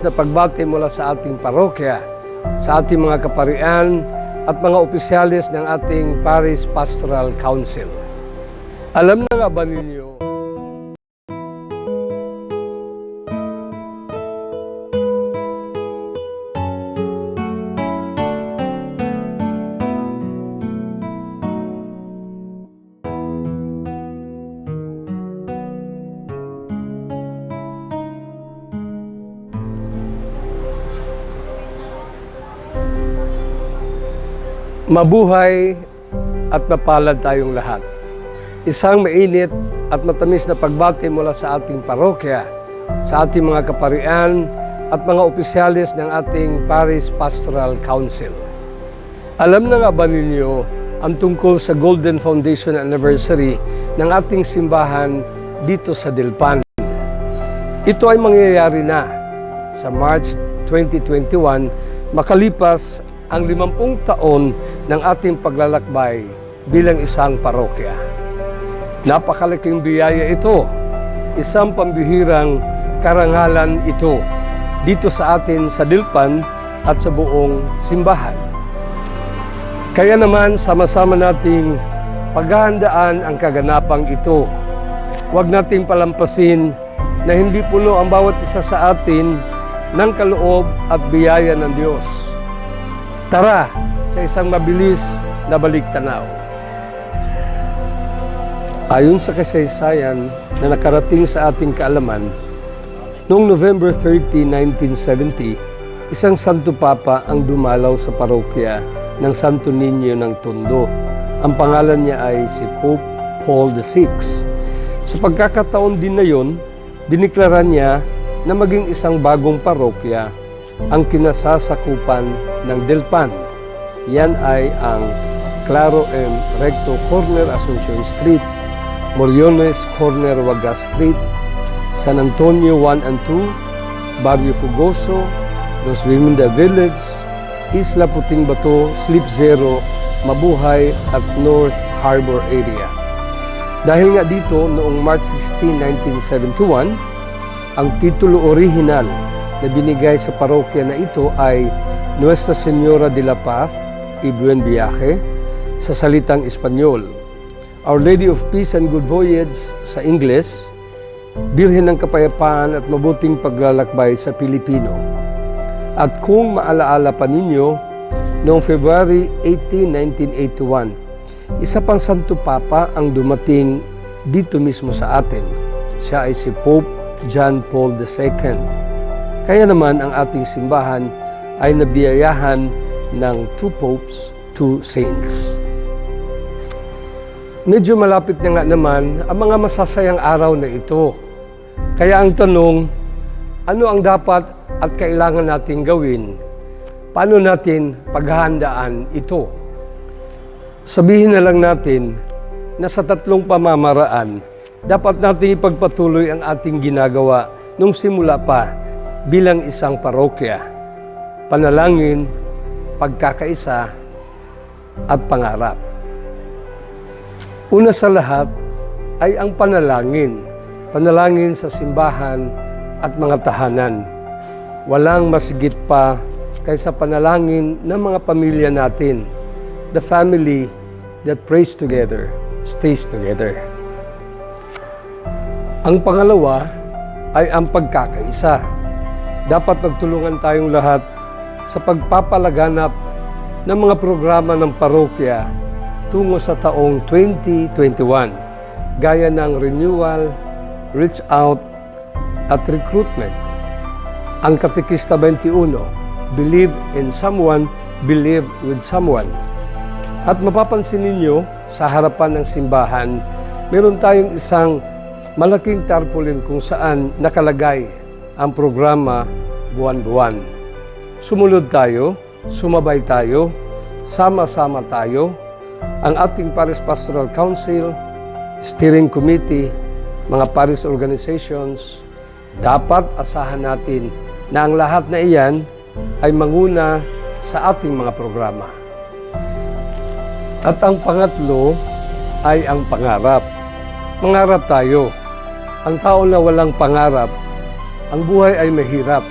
Na pagbati mula sa ating parokya, sa ating mga kaparian at mga opisyalis ng ating Parish Pastoral Council. Alam na nga ba ninyo, mabuhay at mapalad tayong lahat. Isang mainit at matamis na pagbati mula sa ating parokya, sa ating mga kaparian at mga opisyalis ng ating Parish Pastoral Council. Alam na nga ba ninyo ang tungkol sa Golden Foundation Anniversary ng ating simbahan dito sa Dilpan? Ito ay mangyayari na sa March 2021 makalipas ang 50 taon ng ating paglalakbay bilang isang parokya. Napakalaking biyaya ito, isang pambihirang karangalan ito dito sa atin sa Dilpan at sa buong simbahan. Kaya naman sama-sama nating paghahandaan ang kaganapang ito. Huwag nating palampasin na hindi puno ang bawat isa sa atin ng kaloob at biyaya ng Diyos. Tara sa isang mabilis na balik-tanaw. Ayon sa kasaysayan na nakarating sa ating kaalaman, noong November 30, 1970, isang Santo Papa ang dumalaw sa parokya ng Santo Niño ng Tondo. Ang pangalan niya ay si Pope Paul VI. Sa pagkakataon din na yon, diniklara niya na maging isang bagong parokya ang kinasasakupan ng Dilpan. Yan ay ang Claro M. Recto Corner Asuncion Street, Moriones Corner Wagas Street, San Antonio 1 and 2, Barrio Fugoso, Los Viminda Village, Isla Puting Bato, Slip Zero, Mabuhay at North Harbor area. Dahil nga dito, noong March 16, 1971, ang titulo original na binigay sa parokya na ito ay Nuestra Señora de la Paz y Buen Viaje sa salitang Espanyol, Our Lady of Peace and Good Voyage sa Ingles, Birhen ng Kapayapaan at Mabuting Paglalakbay sa Pilipino. At kung maalaala pa ninyo, noong February 18, 1981, isa pang Santo Papa ang dumating dito mismo sa atin. Siya ay si Pope John Paul II. Kaya naman ang ating simbahan ay nabiyayahan ng 2 popes, 2 saints. Medyo malapit na nga naman ang mga masasayang araw na ito. Kaya ang tanong, ano ang dapat at kailangan nating gawin? Paano natin paghahandaan ito? Sabihin na lang natin na sa 3 pamamaraan, dapat nating ipagpatuloy ang ating ginagawa nung simula pa bilang isang parokya: panalangin, pagkakaisa, at pangarap. Una sa lahat ay ang panalangin. Panalangin sa simbahan at mga tahanan. Walang masigit pa kaysa panalangin ng mga pamilya natin. The family that prays together, stays together. Ang pangalawa ay ang pagkakaisa. Dapat magtulungan tayong lahat sa pagpapalaganap ng mga programa ng parokya tungo sa taong 2021, gaya ng renewal, reach out, at recruitment. Ang Katekista 21, believe in someone, believe with someone. At mapapansin ninyo, sa harapan ng simbahan, meron tayong isang malaking tarpaulin kung saan nakalagay ang programa buwan-buwan. Sumunod tayo, sumabay tayo, sama-sama tayo, ang ating Parish Pastoral Council, Steering Committee, mga Parish Organizations. Dapat asahan natin na ang lahat na iyan ay manguna sa ating mga programa. At ang pangatlo ay ang pangarap. Mangarap tayo. Ang tao na walang pangarap, ang buhay ay mahirap.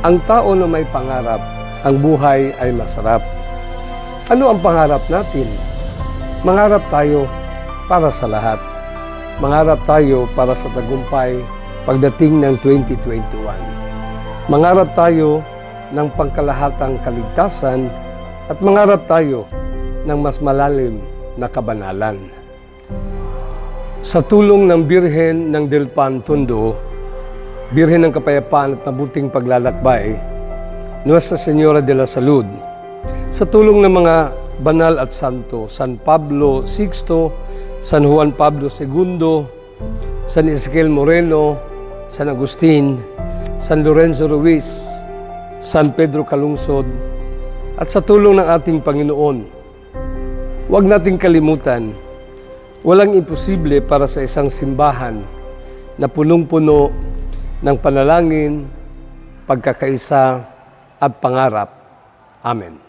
Ang tao na may pangarap, ang buhay ay masarap. Ano ang pangarap natin? Mangarap tayo para sa lahat. Mangarap tayo para sa tagumpay pagdating ng 2021. Mangarap tayo ng pangkalahatang kaligtasan at mangarap tayo ng mas malalim na kabanalan. Sa tulong ng Birhen ng Delpan Tondo, Birhen ng Kapayapaan at Mabuting Paglalakbay, Nuestra Señora de la Salud, sa tulong ng mga banal at santo, San Pablo VI, San Juan Pablo II, San Ezequiel Moreno, San Agustin, San Lorenzo Ruiz, San Pedro Calungsod, at sa tulong ng ating Panginoon, huwag nating kalimutan, walang imposible para sa isang simbahan na punong-puno ng panalangin, pagkakaisa at pangarap. Amen.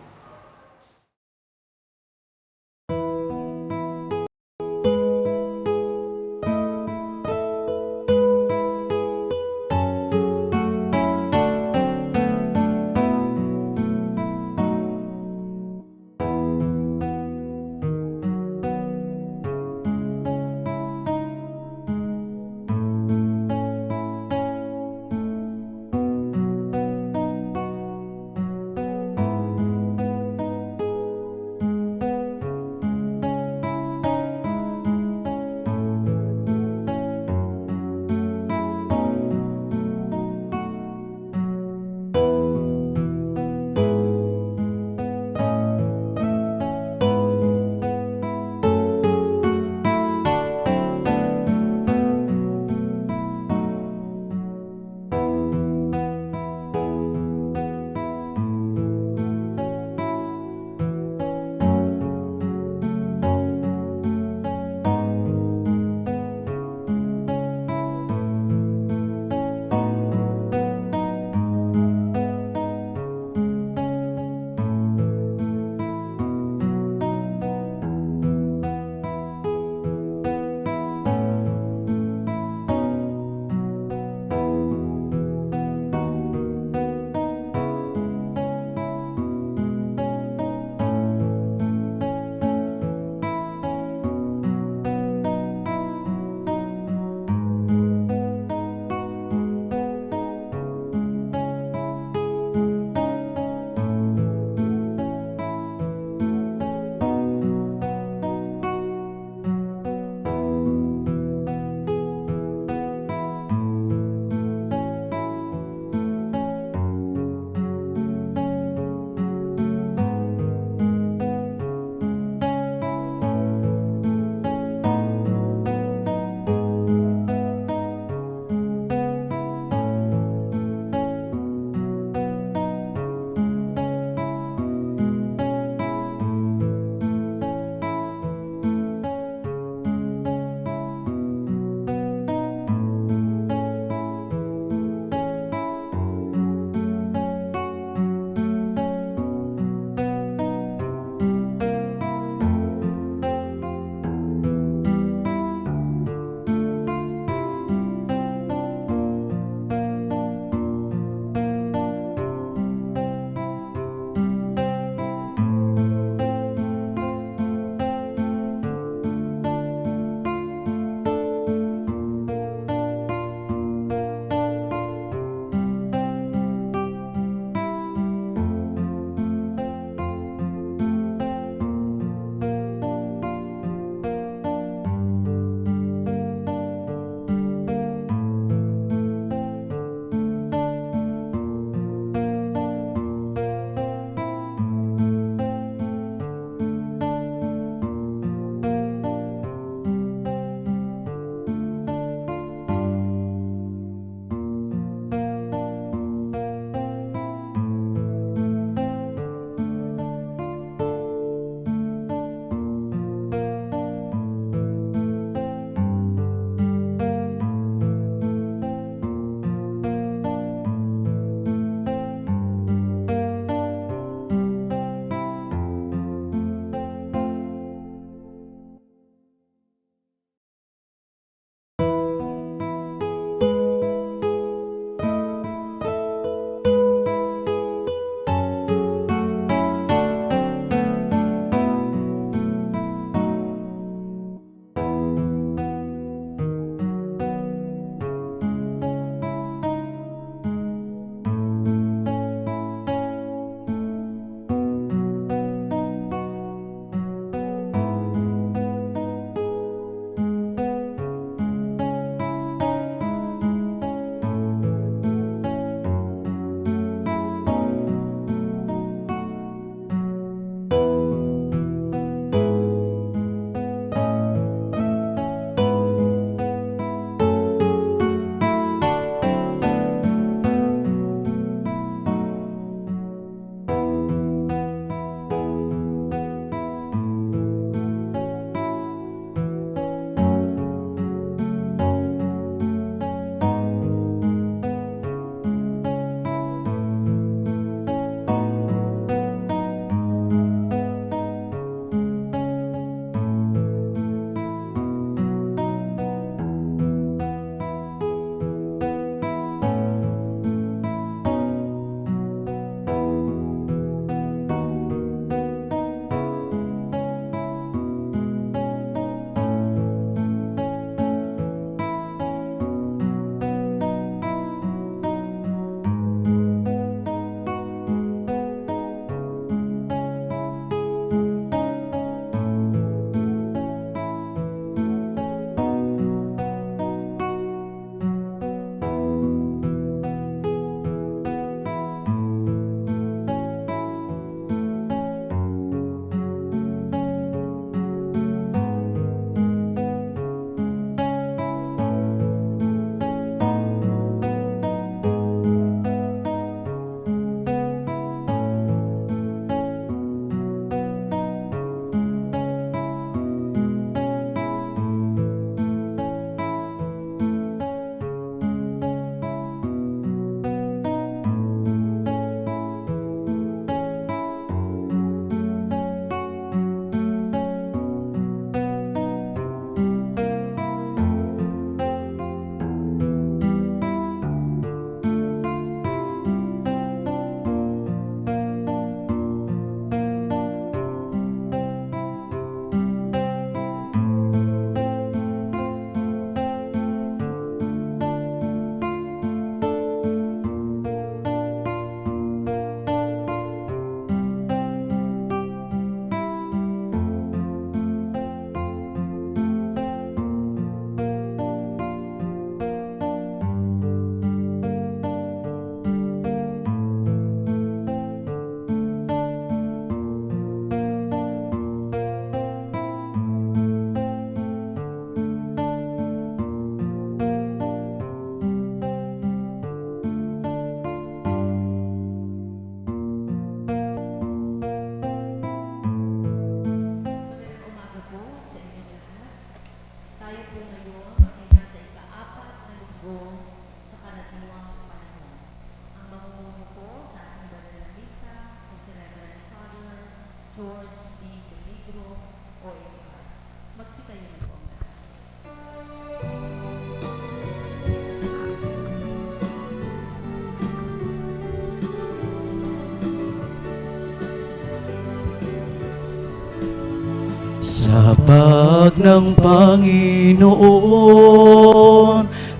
George D. Peligro o Edgar. Magsitayo na po ang lahat. Sa pag ng Panginoon,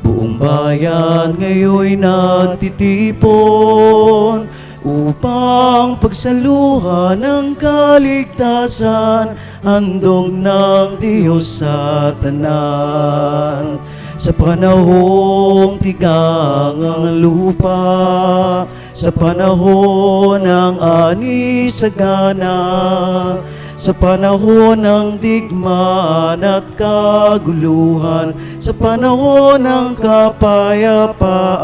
buong bayan ngayoy nagtitipon upang pagsaluhan ng kaligtasan, handog ng Diyos sa tanan. Sa panahong tigang ang lupa, sa panahon ng ani sagana, sa panahon ng digmaan at kaguluhan, sa panahon ng kapayapaan,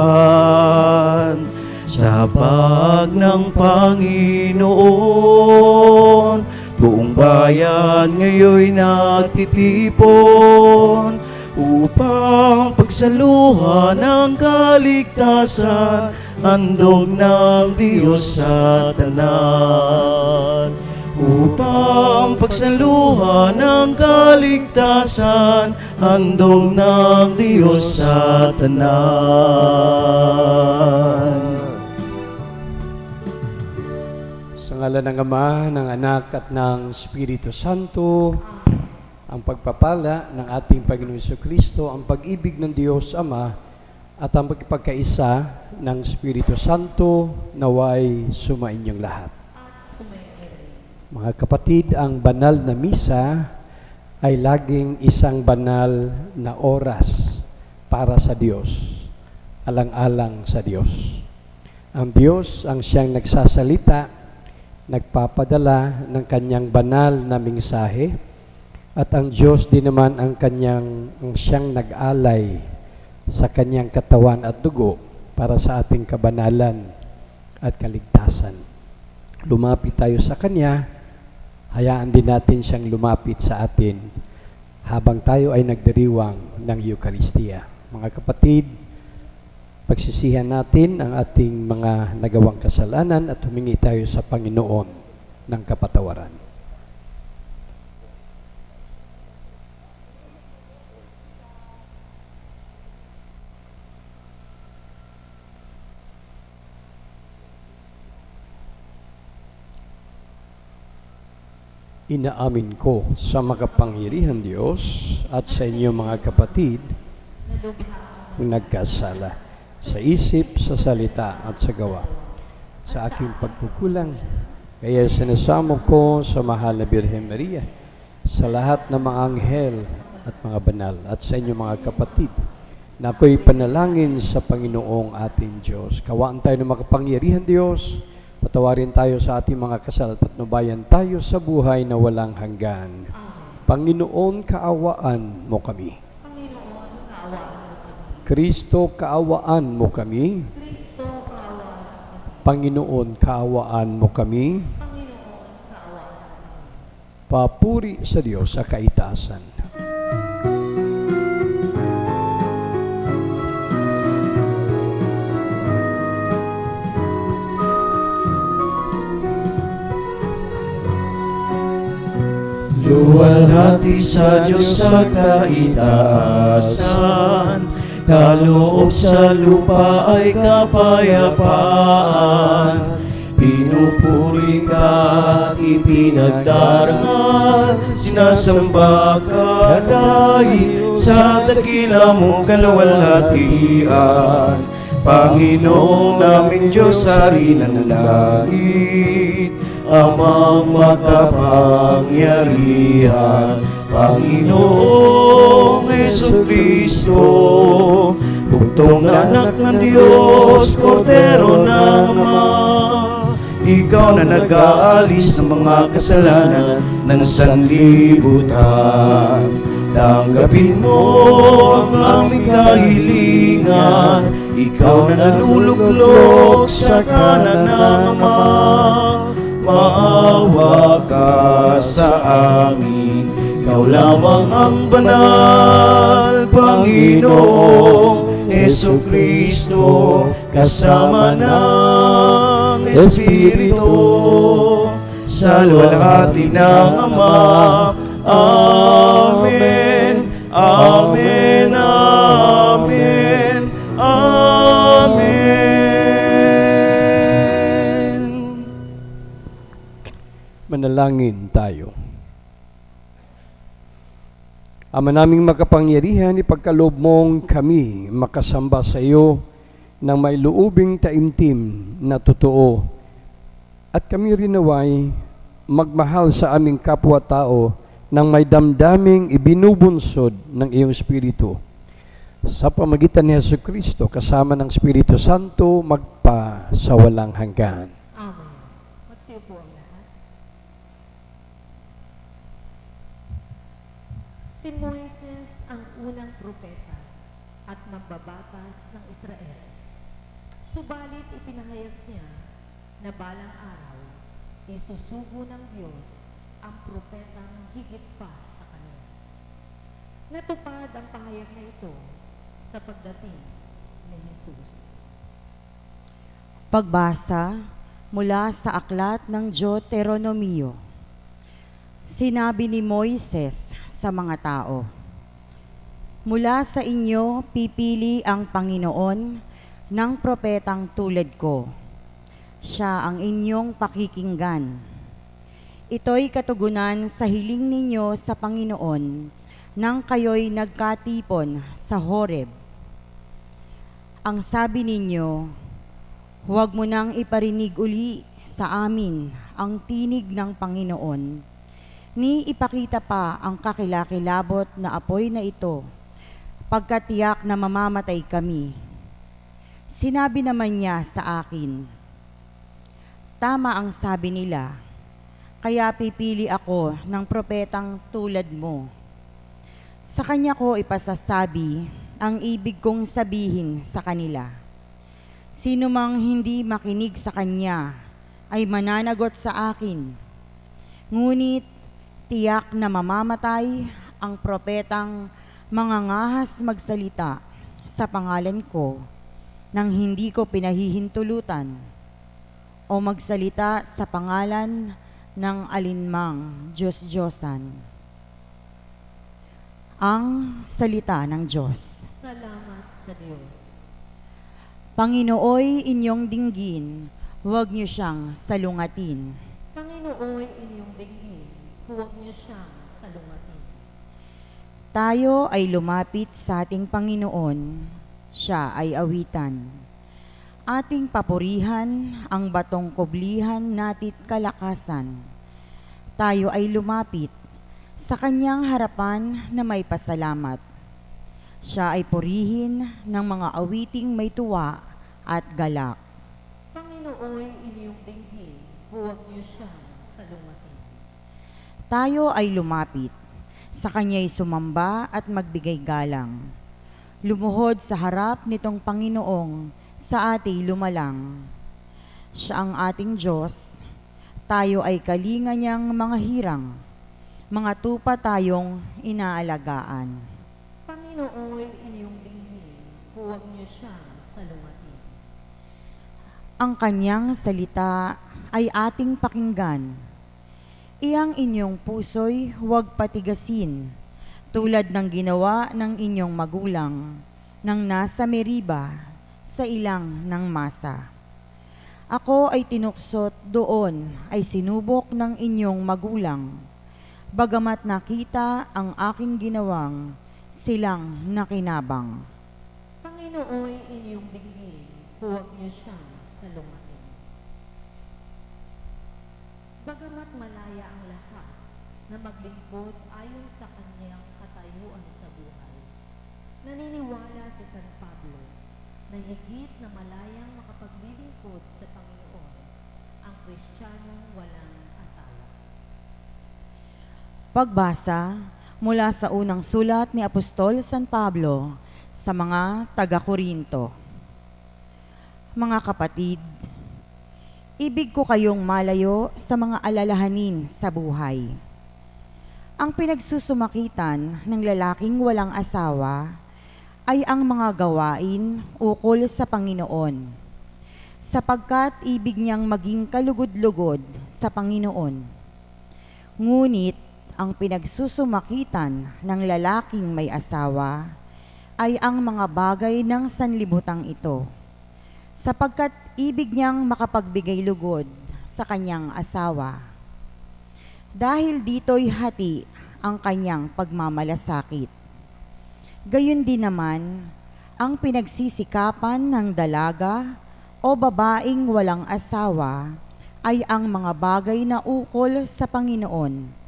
sa pag ng Panginoon, buong bayan ngayoy nagtitipon upang pagsaluhan ng kaligtasan, handog ng Diyos sa tanan. Upang pagsaluhan ng kaligtasan, handog ng Diyos sa tanan. Sa ngalan ng Ama, ng Anak at ng Espiritu Santo, ang pagpapala ng ating Panginoon Jesucristo, ang pag-ibig ng Diyos Ama at ang pagkikaisa ng Espiritu Santo naway sumainyong lahat. Mga kapatid, ang banal na misa ay laging isang banal na oras para sa Diyos, alang-alang sa Diyos. Ang Diyos ang siyang nagsasalita, nagpapadala ng kanyang banal na mensahe, at ang Diyos din naman ang siyang nag-alay sa kanyang katawan at dugo para sa ating kabanalan at kaligtasan. Lumapit tayo sa Kanya, hayaan din natin siyang lumapit sa atin habang tayo ay nagdiriwang ng Eucharistia. Mga kapatid, pagsisihan natin ang ating mga nagawang kasalanan at humingi tayo sa Panginoon ng kapatawaran. Inaamin ko sa makapangyarihan Diyos at sa inyo mga kapatid kung nagkasala sa isip, sa salita at sa gawa, sa aking pagkukulang. Kaya sinasamo ko sa mahal na Birhen Maria, sa lahat ng mga anghel at mga banal, at sa inyo mga kapatid, na ako'y panalangin sa Panginoong ating Diyos. Kawaan tayo ng makapangyarihan Diyos, patawarin tayo sa ating mga kasal at patnubayan tayo sa buhay na walang hanggan. Panginoon, kaawaan mo kami. Panginoon, kaawaan mo kami. Kristo, kaawaan mo kami. Kristo, kaawaan mo kami. Panginoon, kaawaan mo kami. Panginoon, kaawaan mo kami. Papuri sa Diyos sa kaitaasan. Luwalhati sa Diyos sa kaitaasan, kaloob sa lupa ay kapayapaan. Pinupuri ka at ipinagdarangal, sinasamba ka dahil sa dakila mong kaluwalhatian. Panginoong naming Diyos, Hari ng langit, Amang makapangyarihan, Panginoong Jesucristo, bugtong na anak ng Diyos, Kordero ng Ama. Ikaw na nag-aalis ng mga kasalanan ng sanlibutan. Tanggapin mo ang aming kahilingan, ikaw na naluluklok sa kanan ng Ama. Maawa ka sa amin, ikaw lamang ang banal, Panginoong Jesucristo, kasama ng Espiritu sa luwalhati ng Ama. Amen. Amen. Amen. Amen. Manalangin tayo. Ama naming makapangyarihan, ipagkaloob mong kami makasamba sa iyo ng may luubing taimtim na totoo. At kami rin naway magmahal sa aming kapwa-tao ng may damdaming ibinubunsod ng iyong Espiritu. Sa pamagitan ni Jesucristo, kasama ng Espiritu Santo, magpa sa walang hanggan. Amen. Magsiyo po ang lahat. Si Moises ang unang propeta at magbabatas ng Israel. Subalit ipinahayag niya na balang araw, isusugo ng Diyos ang propetang higit pa sa kanya. Natupad ang pahayag na ito sa pagdating ni Jesus. Pagbasa mula sa aklat ng Deuteronomio. Sinabi ni Moises sa mga tao, "Mula sa inyo pipili ang Panginoon ng propetang tulad ko. Siya ang inyong pakikinggan. Ito'y katugunan sa hiling ninyo sa Panginoon nang kayo'y nagkatipon sa Horeb. Ang sabi ninyo, huwag mo nang iparinig uli sa amin ang tinig ng Panginoon, ni ipakita pa ang kakilakilabot na apoy na ito, pagkatiyak na mamamatay kami." Sinabi naman niya sa akin, "Tama ang sabi nila, kaya pipili ako ng propetang tulad mo. Sa kanya ko ipasasabi ang ibig kong sabihin sa kanila. Sino mang hindi makinig sa kanya ay mananagot sa akin. Ngunit tiyak na mamamatay ang propetang mangangahas magsalita sa pangalan ko nang hindi ko pinahihintulutan o magsalita sa pangalan ng alinmang Diyos-Diyosan." Ang salita ng Diyos. Salamat sa Diyos. Panginooy inyong dinggin, huwag niyo siyang salungatin. Panginooy inyong dinggin, huwag niyo siyang salungatin. Tayo ay lumapit sa ating Panginoon, siya ay awitan. Ating papurihan ang batong kublihan natit kalakasan. Tayo ay lumapit sa kanyang harapan na may pasalamat. Siya ay purihin ng mga awiting may tuwa at galak. Panginooy inyong dinggin, huwag niyo siyang salungatin. Tayo ay lumapit, sa kanya'y sumamba at magbigay galang. Lumuhod sa harap nitong Panginoong sa ating lumalang. Siya ang ating Diyos, tayo ay kalinga niyang mga hirang, mga tupa tayong inaalagaan. Panginooy inyong dinggin, huwag niyo siyang salungatin. Ang kanyang salita ay ating pakinggan. Iyang inyong puso'y huwag patigasin, tulad ng ginawa ng inyong magulang nang nasa Meriba sa ilang ng Masa. Ako ay tinuksot doon ay sinubok ng inyong magulang, bagamat nakita ang aking ginawang silang nakinabang. Panginooy inyong dinggin, huwag niyo siyang salungatin. Bagamat malaya ang lahat na maglingkod ayon sa kanyang katayuan sa buhay, naniniwala si San Pablo na higit na malayang makapaglilingkod sa Panginoon ang Kristiyanong walang asawa. Pagbasa mula sa unang sulat ni Apostol San Pablo sa mga taga-Korinto. Mga kapatid, ibig ko kayong malayo sa mga alalahanin sa buhay. Ang pinagsusumakitan ng lalaking walang asawa ay ang mga gawain ukol sa Panginoon. sapagkat ibig niyang maging kalugod-lugod sa Panginoon. Ngunit ang pinagsusumakitan ng lalaking may asawa ay ang mga bagay ng sanlibutang ito, sapagkat ibig niyang makapagbigay lugod sa kanyang asawa. Dahil dito'y hati ang kanyang pagmamalasakit. Gayon din naman, ang pinagsisikapan ng dalaga o babaeng walang asawa ay ang mga bagay na ukol sa Panginoon,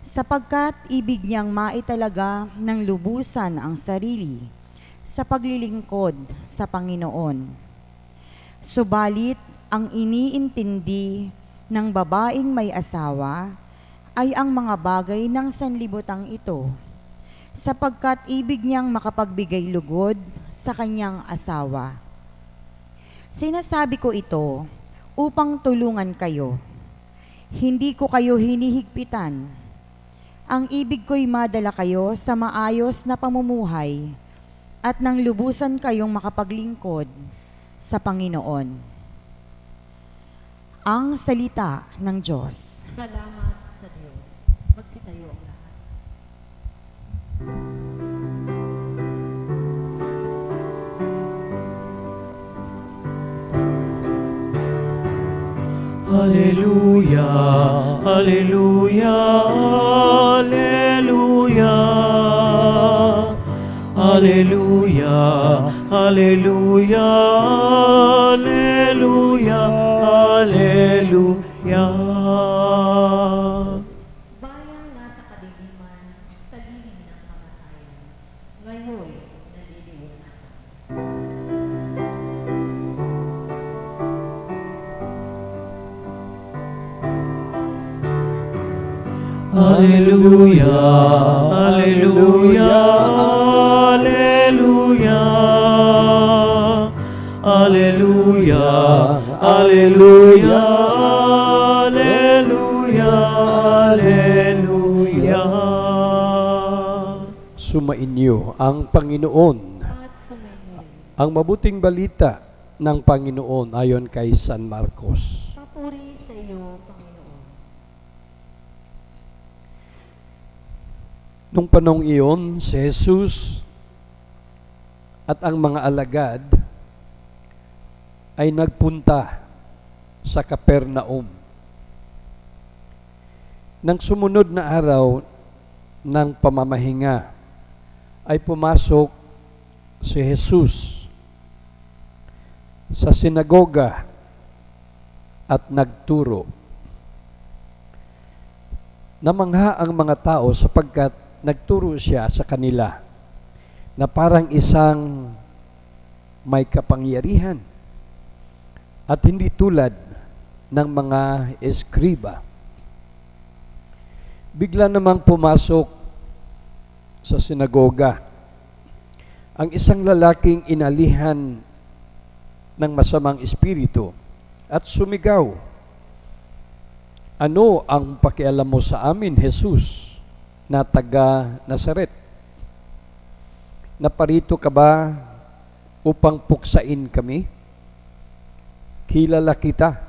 sapagkat ibig niyang maitalaga ng lubusan ang sarili sa paglilingkod sa Panginoon. Subalit, ang iniintindi ng babaeng may asawa ay ang mga bagay ng sanlibutang ito, sapagkat ibig niyang makapagbigay lugod sa kanyang asawa. Sinasabi ko ito upang tulungan kayo. Hindi ko kayo hinihigpitan. Ang ibig ko'y madala kayo sa maayos na pamumuhay at nang lubusan kayong makapaglingkod sa Panginoon. Ang salita ng Diyos. Salamat sa Diyos. Magsitayo ang lahat. Alleluia, alleluia, alleluia. Alleluia, alleluia, alleluia, alleluia. Bayang nasa kadiliman, sa lihim ng kamatayan, ngayon naliliwanag. Alleluia, alleluia, alleluia. Alleluia, alleluia, alleluia, alleluia. Sumainyo ang Panginoon. At sumainyo. Ang mabuting balita ng Panginoon ayon kay San Marcos. Papuri sa iyo, Panginoon. Nung panong iyon, si Jesus at ang mga alagad ay nagpunta sa Capernaum. Nang sumunod na araw ng pamamahinga, ay pumasok si Jesus sa sinagoga at nagturo. Namangha ang mga tao sapagkat nagturo siya sa kanila na parang isang may kapangyarihan at hindi tulad ng mga eskriba. Bigla namang pumasok sa sinagoga ang isang lalaking inalihan ng masamang espiritu at sumigaw, "Ano ang pakialam mo sa amin, Jesus, na taga Nazaret? Naparito ka ba upang puksain kami? Kilala kita,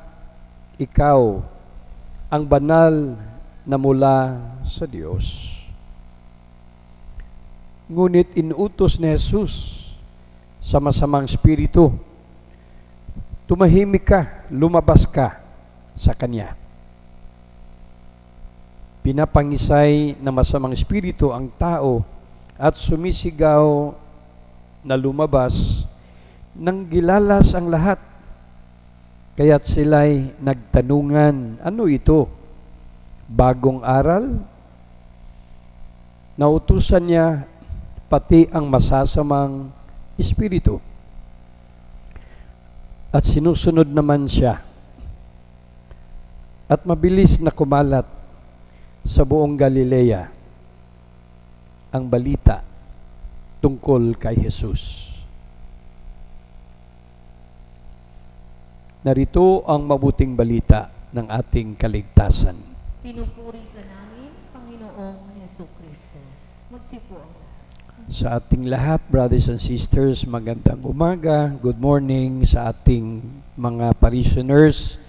ikaw ang banal na mula sa Diyos." Ngunit inuutos ni Jesus sa masamang espiritu, "Tumahimik ka, lumabas ka sa kanya." Pinapangisay na masamang espiritu ang tao at sumisigaw na lumabas nang gilalas ang lahat. Kaya't sila'y nagtanungan, "Ano ito? Bagong aral?" Nautusan niya pati ang masasamang espiritu. At sinusunod naman siya. At mabilis na kumalat sa buong Galilea ang balita tungkol kay Jesus. Narito ang mabuting balita ng ating kaligtasan. Pinupuri ka namin, Panginoong Hesus Kristo. Magsipo ang lahat. Sa ating lahat, brothers and sisters, magandang umaga, good morning sa ating mga parishioners,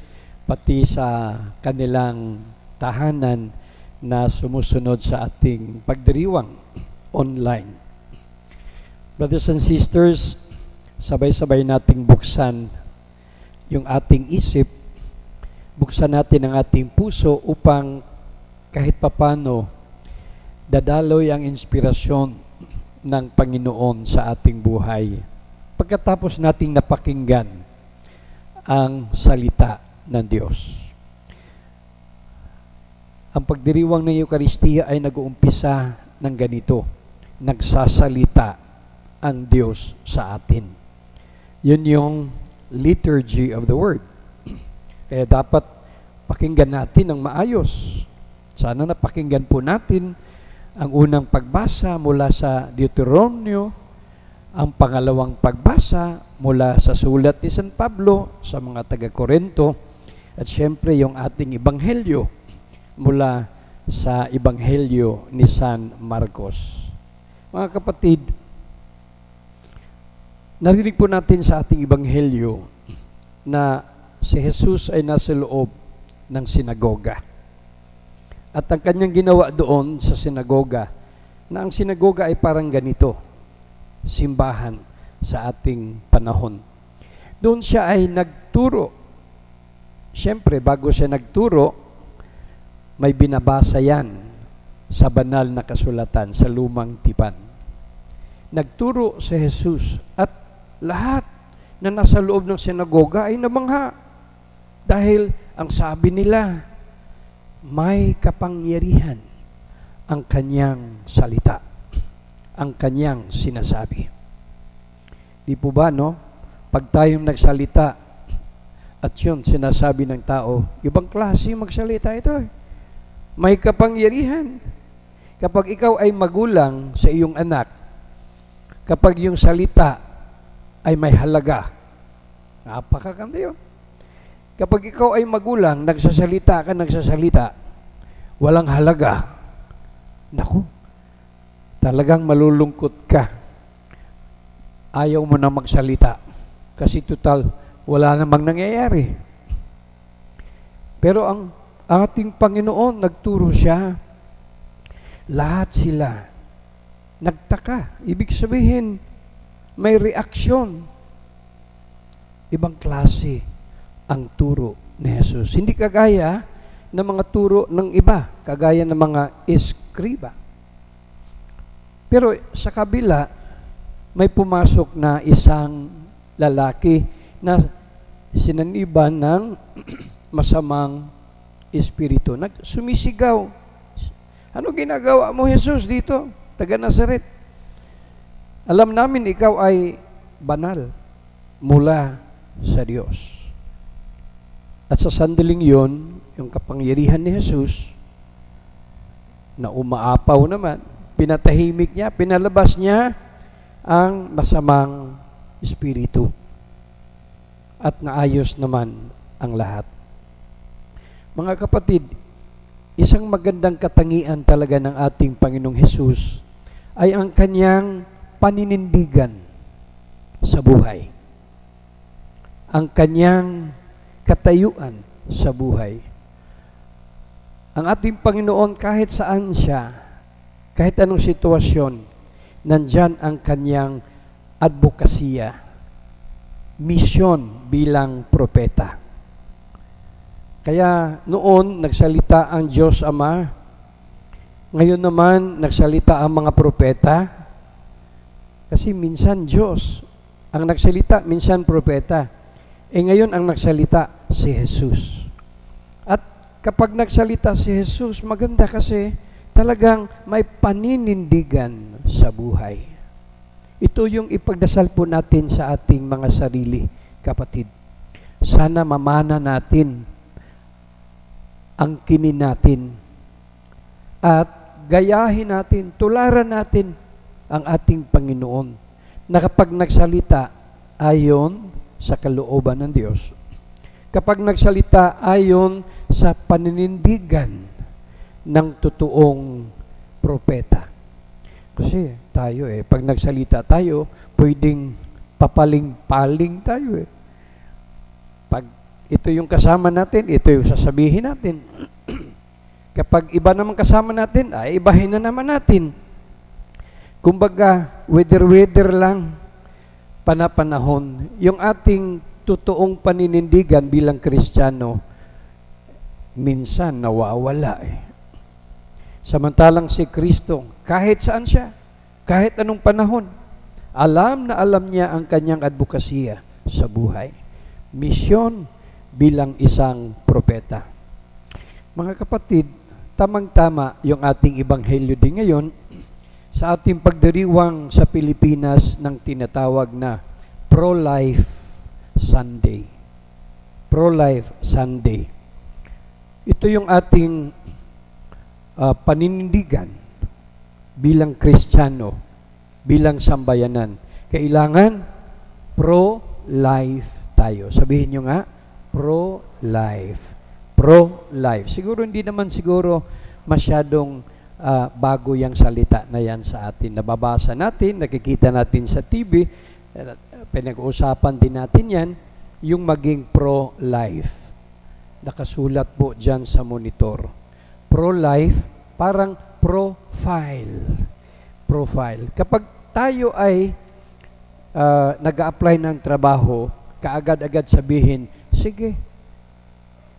pati sa kanilang tahanan na sumusunod sa ating pagdiriwang online. Brothers and sisters, sabay-sabay nating buksan yung ating isip, buksan natin ang ating puso upang kahit papano dadaloy ang inspirasyon ng Panginoon sa ating buhay. Pagkatapos nating napakinggan ang salita ng Diyos. Ang pagdiriwang ng Eucharistia ay nag-uumpisa ng ganito. Nagsasalita ang Diyos sa atin. Yun yung liturgy of the Word. Kaya dapat pakinggan natin ng maayos. Sana napakinggan po natin ang unang pagbasa mula sa Deuteronomio, ang pangalawang pagbasa mula sa sulat ni San Pablo sa mga taga-Korinto, at syempre yung ating ebanghelyo mula sa ebanghelyo ni San Marcos. Mga kapatid, narinig po natin sa ating ebanghelyo na si Jesus ay nasa loob ng sinagoga. At ang kanyang ginawa doon sa sinagoga, na ang sinagoga ay parang ganito, simbahan sa ating panahon. Doon siya ay nagturo. Siyempre, bago siya nagturo, may binabasa yan sa banal na kasulatan, sa lumang tipan. Nagturo si Jesus at lahat na nasa loob ng sinagoga ay namangha. Dahil ang sabi nila, may kapangyarihan ang kanyang salita, ang kanyang sinasabi. Di po ba, no? Pag tayong nagsalita at yun, sinasabi ng tao, ibang klase magsalita ito. May kapangyarihan. Kapag ikaw ay magulang sa iyong anak, kapag yung salita ay may halaga, napakaganda yun. Kapag ikaw ay magulang, nagsasalita, walang halaga, naku, talagang malulungkot ka. Ayaw mo na magsalita kasi total, wala namang nangyayari. Pero ang ating Panginoon, nagturo siya, lahat sila nagtaka. Ibig sabihin, may reaksyon. Ibang klase ang turo ni Jesus. Hindi kagaya ng mga turo ng iba, kagaya ng mga eskriba. Pero sa kabila, may pumasok na isang lalaki na sinaniban ng masamang espiritu. Sumisigaw. Ano ginagawa mo, Jesus, dito? Taga Nazaret. Alam namin ikaw ay banal mula sa Diyos. At sa sandaling yon, yung kapangyarihan ni Jesus, na umaapaw naman, pinatahimik niya, pinalabas niya ang masamang espiritu. At naayos naman ang lahat. Mga kapatid, isang magandang katangian talaga ng ating Panginoong Jesus ay ang kanyang paninindigan sa buhay. Ang kanyang katayuan sa buhay. Ang ating Panginoon, kahit saan siya, kahit anong sitwasyon, nandyan ang kanyang advokasya, misyon bilang propeta. Kaya noon, nagsalita ang Diyos Ama. Ngayon naman, nagsalita ang mga propeta. Kasi minsan Diyos ang nagsalita, minsan propeta. Ngayon ang nagsalita si Jesus. At kapag nagsalita si Jesus, maganda kasi talagang may paninindigan sa buhay. Ito yung ipagdasal po natin sa ating mga sarili, kapatid. Sana mamana natin ang kinin natin at gayahin natin, tularan natin ang ating Panginoon na kapag nagsalita ayon sa kalooban ng Diyos, kapag nagsalita ayon sa paninindigan ng totoong propeta. Kasi tayo eh. Pag nagsalita tayo, pwedeng papaling-paling tayo eh. Pag ito yung kasama natin, ito yung sasabihin natin. Kapag iba naman kasama natin, ay ibahin na naman natin. Kumbaga, weather lang, panapanahon. Yung ating totoong paninindigan bilang Kristiyano, minsan nawawala eh. Samantalang si Kristo, kahit saan siya, kahit anong panahon, alam na alam niya ang kanyang advokasya sa buhay. Misyon bilang isang propeta. Mga kapatid, tamang-tama yung ating ebanghelyo din ngayon sa ating pagdiriwang sa Pilipinas ng tinatawag na Pro-Life Sunday. Pro-Life Sunday. Ito yung ating paninindigan bilang Kristiyano, bilang sambayanan. Kailangan pro-life tayo. Sabihin nyo nga, pro-life. Pro-life. Siguro hindi naman masyadong bago yung salita na yan sa atin. Nababasa natin, nakikita natin sa TV, pinag-uusapan din natin yan, yung maging pro-life. Nakasulat po dyan sa monitor. Pro-life, parang profile. Profile. Kapag tayo ay nag-a-apply ng trabaho, kaagad-agad sabihin, sige,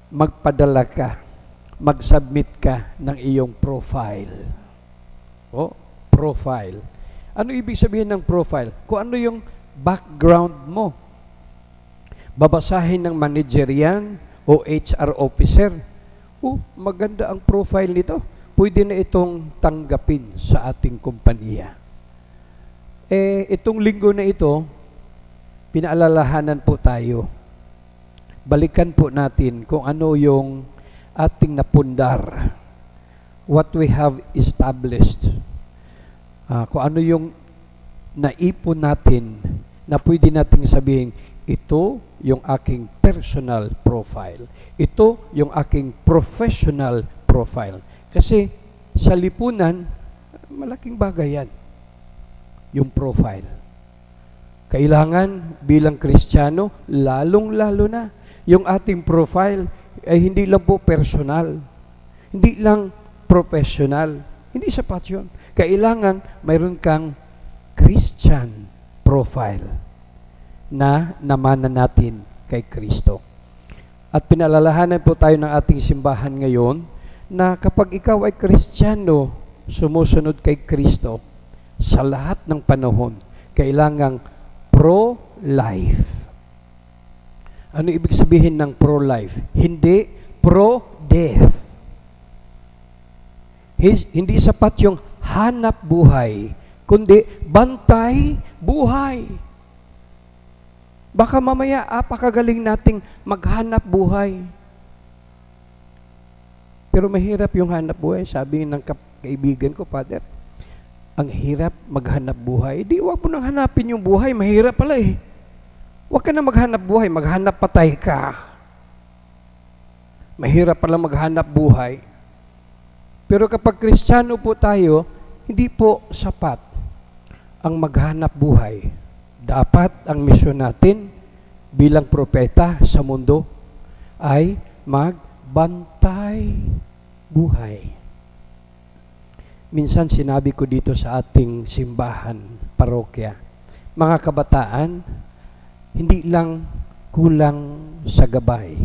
magpadala ka, mag-submit ka ng iyong profile. O, profile. Ano ibig sabihin ng profile? Kung ano yung background mo. Babasahin ng manager yan o HR officer. Maganda ang profile nito. Pwede na itong tanggapin sa ating kumpanya. Itong linggo na ito, pinaalalahanan po tayo. Balikan po natin kung ano yung ating napundar. What we have established. Kung ano yung naipon natin na pwede nating sabihin, ito yung aking personal profile. Ito yung aking professional profile. Kasi sa lipunan, malaking bagay yan. Yung profile. Kailangan bilang Kristiyano, lalong-lalo na, yung ating profile ay hindi lang po personal. Hindi lang professional. Hindi sapat yun. Kailangan mayroon kang Christian profile na namanan natin kay Kristo. At pinalalahanan po tayo ng ating simbahan ngayon na kapag ikaw ay Kristiyano, sumusunod kay Kristo, sa lahat ng panahon, kailangang pro-life. Ano ibig sabihin ng pro-life? Hindi pro-death. Hindi sapat yung hanap buhay, kundi bantay buhay. Baka mamaya, apakagaling nating maghanap buhay. Pero mahirap yung hanap buhay. Sabi ng kaibigan ko, Father, ang hirap maghanap buhay. Di, wag mo nang hanapin yung buhay. Mahirap pala eh. Wag ka na maghanap buhay. Maghanap patay ka. Mahirap pala maghanap buhay. Pero kapag Kristiyano po tayo, hindi po sapat ang maghanap buhay. Dapat ang misyon natin bilang propeta sa mundo ay magbantay buhay. Minsan sinabi ko dito sa ating simbahan, parokya, mga kabataan, hindi lang kulang sa gabay.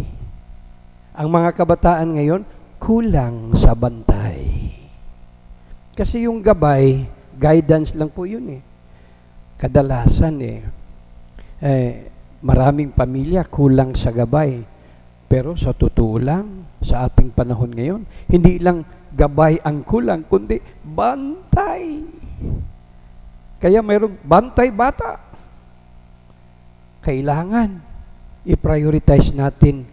Ang mga kabataan ngayon, kulang sa bantay. Kasi yung gabay, guidance lang po yun eh. Kadalasan maraming pamilya kulang sa gabay. Pero sa totoo lang, sa ating panahon ngayon, hindi lang gabay ang kulang, kundi bantay. Kaya mayroong bantay bata. Kailangan i-prioritize natin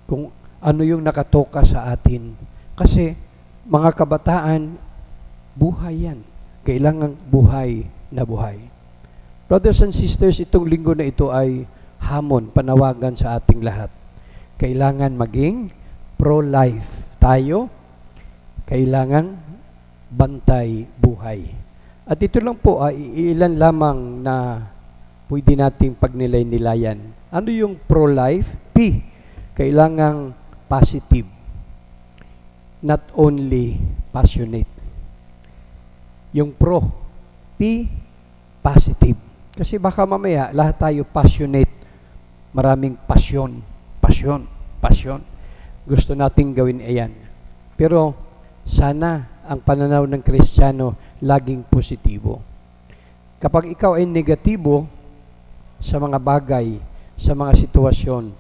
kung ano yung nakatoka sa atin. Kasi mga kabataan, buhay yan. Kailangan buhay na buhay. Brothers and sisters, itong linggo na ito ay hamon, panawagan sa ating lahat. Kailangan maging pro-life tayo. Kailangan bantay buhay. At ito lang po ay ilan lamang na pwede nating pagnilay-nilayan. Ano yung pro-life? P, kailangang positive. Not only passionate. Yung pro, P, positive. Kasi baka mamaya, lahat tayo passionate. Maraming passion. Gusto nating gawin ayan. Pero sana ang pananaw ng Kristiyano laging positibo. Kapag ikaw ay negatibo sa mga bagay, sa mga sitwasyon,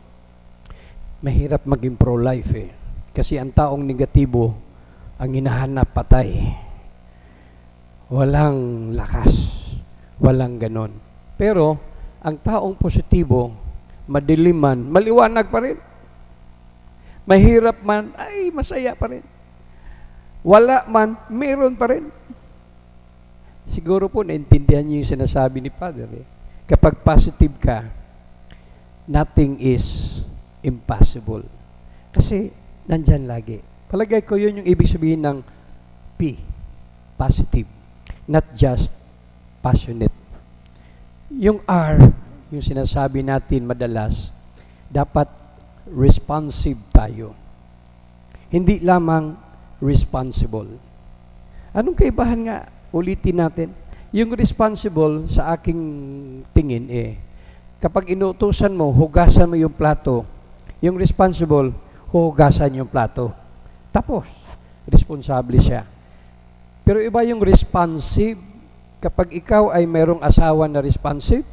mahirap maging pro-life eh. Kasi ang taong negatibo, ang hinahanap patay. Walang lakas, walang ganon. Pero, ang taong positibo, madilim man, maliwanag pa rin. Mahirap man, ay masaya pa rin. Wala man, meron pa rin. Siguro po naintindihan niyo yung sinasabi ni Father. Kapag positive ka, nothing is impossible. Kasi nandyan lagi. Palagay ko yun yung ibig sabihin ng P, positive. Not just passionate. Yung R, yung sinasabi natin madalas, dapat responsive tayo. Hindi lamang responsible. Anong kaibahan nga? Ulitin natin. Yung responsible sa aking tingin kapag inuutusan mo, hugasan mo yung plato. Yung responsible, huhugasan yung plato. Tapos, responsable siya. Pero iba yung responsive. Kapag ikaw ay mayroong asawa na responsive,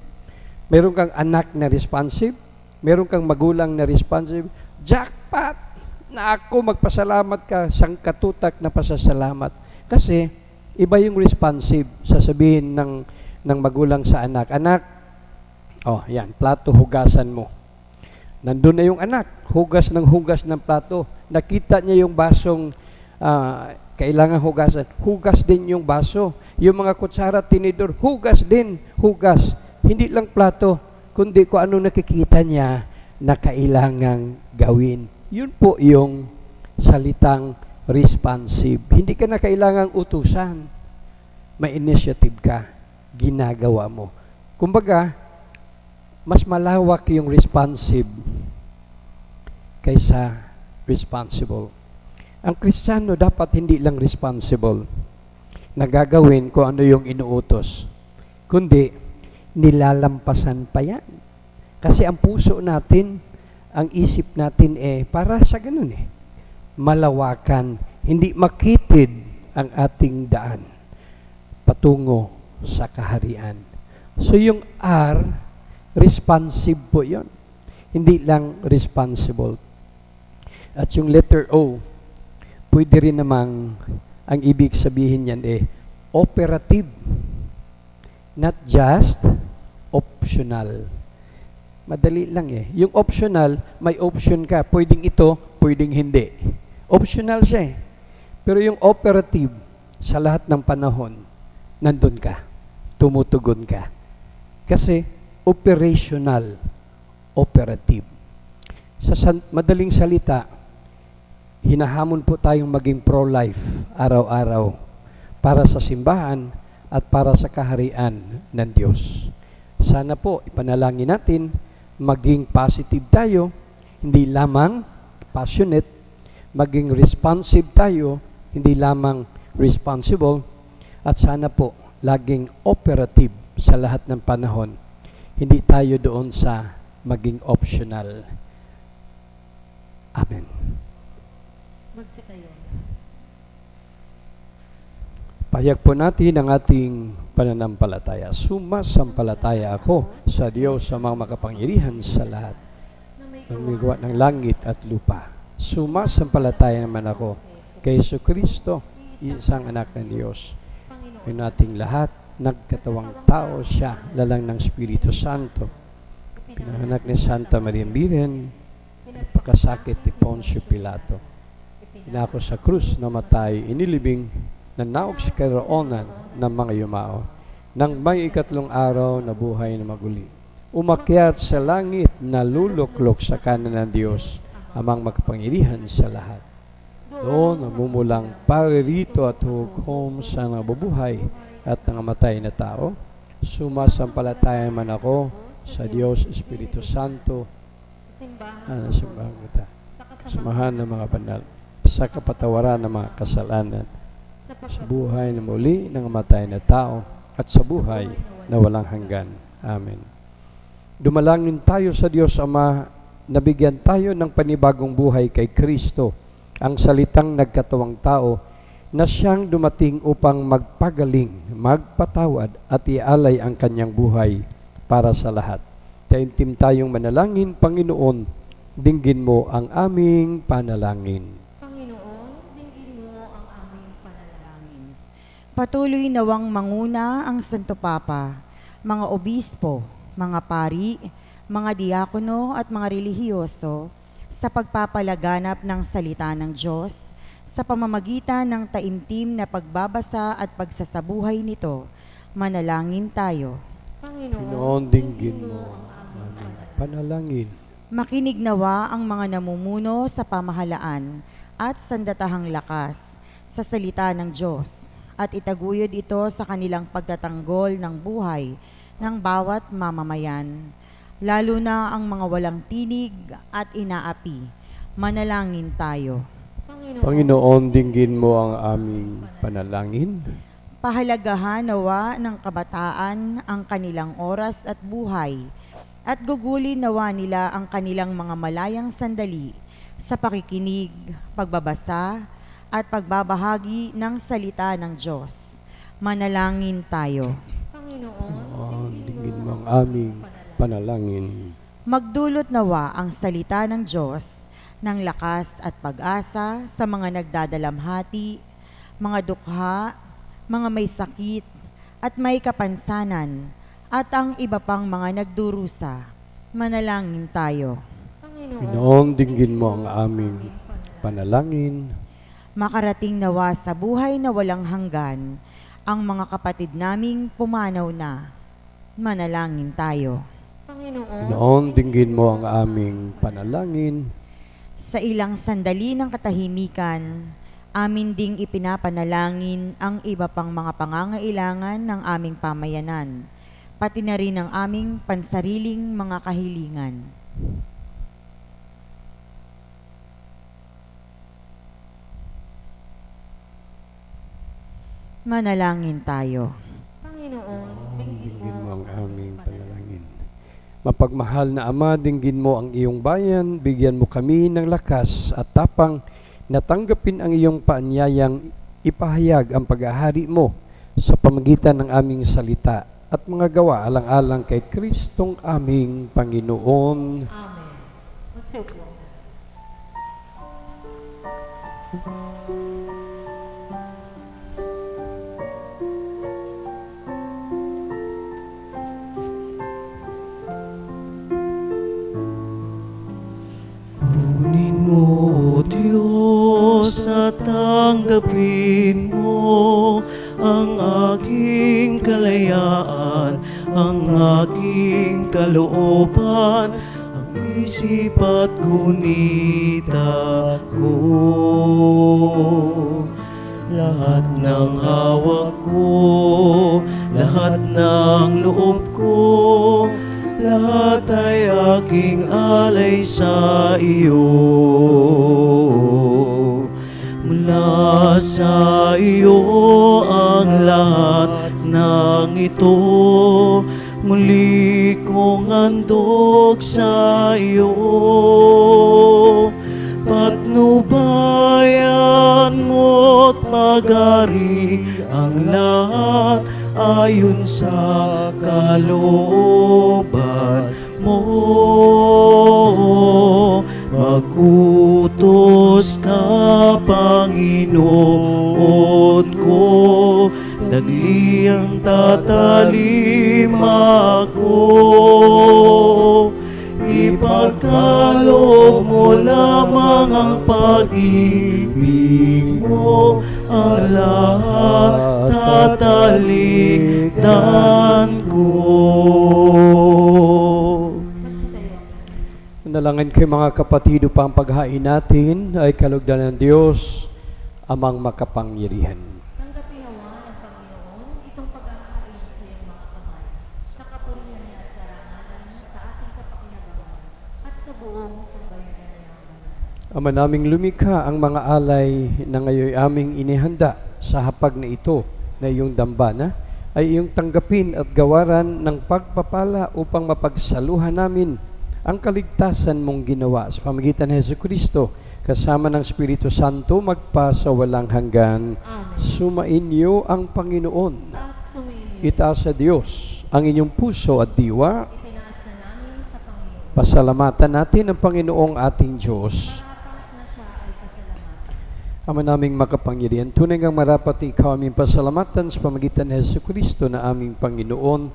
mayroong kang anak na responsive, mayroong kang magulang na responsive, jackpot! Na ako magpasalamat ka, sangkatutak na pasasalamat. Kasi, iba yung responsive. Sasabihin ng magulang sa anak, anak, yan, plato, hugasan mo. Nandun na yung anak, hugas ng plato. Nakita niya yung basong kailangan hugasan. Hugas din yung baso. Yung mga kutsara, tinidor, hugas din, hugas. Hindi lang plato, kundi kung ano nakikita niya na kailangang gawin. Yun po yung salitang responsive. Hindi ka na kailangang utusan. May initiative ka. Ginagawa mo. Kumbaga, mas malawak yung responsive kaysa responsible. Ang Kristiyano dapat hindi lang responsible na gagawin kung ano yung inuutos, kundi nilalampasan pa yan. Kasi ang puso natin, ang isip natin para sa ganun malawakan, hindi makitid ang ating daan patungo sa kaharian. So yung R, responsive po yun. Hindi lang responsible. At yung letter O, pwede rin namang ang ibig sabihin yan operative. Not just optional. Madali lang Yung optional, may option ka. Pwedeng ito, pwedeng hindi. Optional siya Pero yung operative, sa lahat ng panahon, nandun ka. Tumutugon ka. Kasi, operational, operative. Sa madaling salita, hinahamon po tayong maging pro-life araw-araw para sa simbahan at para sa kaharian ng Diyos. Sana po, ipanalangin natin, maging positive tayo, hindi lamang passionate, maging responsive tayo, hindi lamang responsible, at sana po, laging operative sa lahat ng panahon. Hindi tayo doon sa maging optional. Amen. Magsitayo. Pahayag po natin ang ating pananampalataya. Sumasampalataya ako sa Diyos sa mga makapangyarihan sa lahat ng may gawa ng langit at lupa. Sumasampalataya naman ako kay Jesucristo, isang anak ng Diyos. Yung nating lahat, nagkatawang tao siya, lalang ng Espiritu Santo. Pinanganak ni Santa Maria Virgen, pagkasakit ni Poncio Pilato. Pinako sa krus, namatay, inilibing, nanaog sa karoonan ng mga yumao. Nang may ikatlong araw na buhay na maguli. Umakyat sa langit na luluklok sa kanan ng Diyos, amang makapangyarihan sa lahat. Doon namumulang paririto at hukom sa nabubuhay at nangamatay na tao. Sumasampalataya man ako sa Diyos Espiritu Santo, sa simbahan ang ng simbahan kita, sa kasamahan ng mga banal, sa kapatawaran ng mga kasalanan, sa buhay na muli ng namatay na tao, at sa buhay na walang hanggan. Amen. Dumalangin tayo sa Diyos Ama, nabigyan tayo ng panibagong buhay kay Kristo, ang salitang nagkatawang tao, na siyang dumating upang magpagaling, magpatawad at ialay ang kanyang buhay para sa lahat. Taimtim tayong manalangin. Panginoon, dinggin mo ang aming panalangin. Panginoon, dinggin mo ang aming panalangin. Patuloy nawang manguna ang Santo Papa, mga obispo, mga pari, mga diakono at mga relihiyoso sa pagpapalaganap ng salita ng Diyos sa pamamagitan ng taimtim na pagbabasa at pagsasabuhay nito. Manalangin tayo. Panginoon, dinggin mo ang aming panalangin. Makinig nawa ang mga namumuno sa pamahalaan at sandatahang lakas sa salita ng Diyos at itaguyod ito sa kanilang pagtatanggol ng buhay ng bawat mamamayan, lalo na ang mga walang tinig at inaapi. Manalangin tayo. Panginoon, dinggin mo ang aming panalangin. Pahalagahan nawa ng kabataan ang kanilang oras at buhay at gugulin nawa nila ang kanilang mga malayang sandali sa pakikinig, pagbabasa at pagbabahagi ng salita ng Diyos. Manalangin tayo. Panginoon, dinggin mo ang aming panalangin. Magdulot nawa ang salita ng Diyos ng lakas at pag-asa sa mga nagdadalamhati, mga dukha, mga may sakit at may kapansanan at ang iba pang mga nagdurusa. Manalangin tayo. Panginoon, dinggin mo ang aming panalangin. Makarating nawa sa buhay na walang hanggan ang mga kapatid naming pumanaw na. Manalangin tayo. Panginoon, dinggin mo ang aming panalangin. Sa ilang sandali ng katahimikan, amin ding ipinapanalangin ang iba pang mga pangangailangan ng aming pamayanan, pati na rin ang aming pansariling mga kahilingan. Manalangin tayo. Panginoon, Dinggin mo ang aming panalangin. Mapagmahal na Ama, dinggin mo ang iyong bayan, bigyan mo kami ng lakas at tapang na tanggapin ang iyong paanyayang ipahayag ang paghahari mo sa pamagitan ng aming salita at mga gawa alang-alang kay Kristong aming Panginoon. Amen. Magsiupo. Kunin mo, O Diyos, at tanggapin mo ang aking kalayaan, ang aking kalooban, ang isip at gunita ko. Lahat ng hawak ko, lahat ng loob ko, lahat ay aking alay sa iyo. Mula sa iyo ang lahat ng ito, muli kong handog sa iyo. Patnubayan mo't pag-ari ang lahat ayon sa kalooban mo. Mag-utos ka, Panginoon ko, dagli ang tatalim ako. Ipagkaloob mo lamang ang pag-ibig mo, ang lahat tatalikdan ko. Nalangin kayo mga kapatid upang paghain natin ay kalugdan ng Diyos, Amang makapangyarihan. Tanggapin nawa ng Panginoon itong Ama naming lumikha, ang mga alay na ngayon aming inihanda sa hapag na ito na iyong dambana ay iyong tanggapin at gawaran ng pagpapala upang mapagsaluhan namin ang kaligtasan mong ginawa sa pamagitan ng Jesucristo kasama ng Espiritu Santo magpa sa walang hanggan. Amen. Sumainyo ang Panginoon. At sumainyo, Itaas sa Diyos ang inyong puso at diwa. itinaas na namin sa Panginoon. Pasalamatan natin ang Panginoong ating Diyos. Marapat na siya ay pasalamatan. Ama naming makapangyarihan, tunay ngang marapat ikaw aming pasalamatan sa pamagitan ng Jesucristo na aming Panginoon.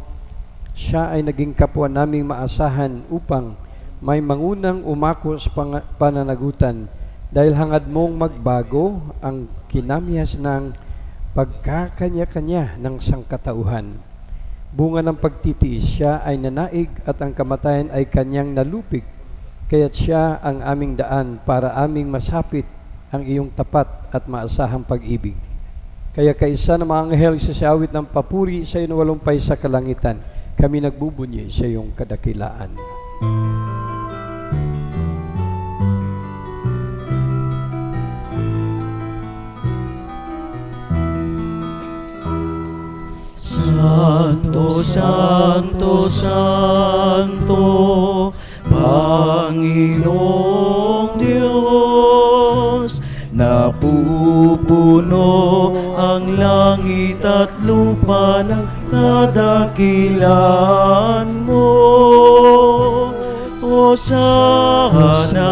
Siya ay naging kapwa naming maasahan upang may mangunang umako sa pananagutan dahil hangad mong magbago ang kinamihas ng pagkakanya-kanya ng sangkatauhan. Bunga ng pagtitiis siya ay nanaig at ang kamatayan ay kanyang nalupig, kaya't siya ang aming daan para aming masapit ang iyong tapat at maasahang pag-ibig. Kaya kaisa ng mga anghel sa awit ng papuri sa iyo na walumpay sa kalangitan, kami nagbubunyi sa iyong kadakilaan. Santo, Santo, Santo, Panginoong Diyos, napupuno ang langit at lupa ng kadakilan mo. Hosana,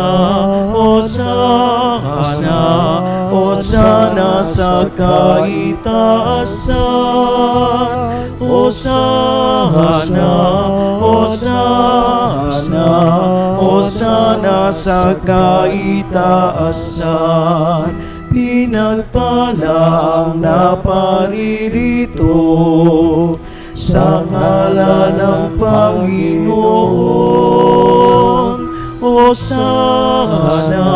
Hosana, Hosana sa kaitaasan. Hosana, Hosana, Hosana sa kaitaasan. Pinagpala ang naparirito sa ngalan ng Panginoon. Hosana,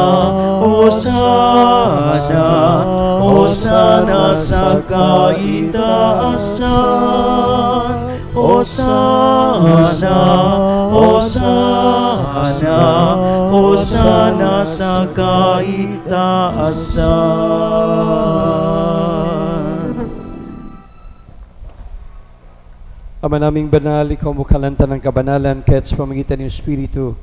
Hosana, Hosana sa kaitaasan. Hosana, Hosana, Hosana sa kaitaasan. Ama naming banal, ikaw mo kalanta ng kabanalan, kaya't sa pamagitan ng Espiritu,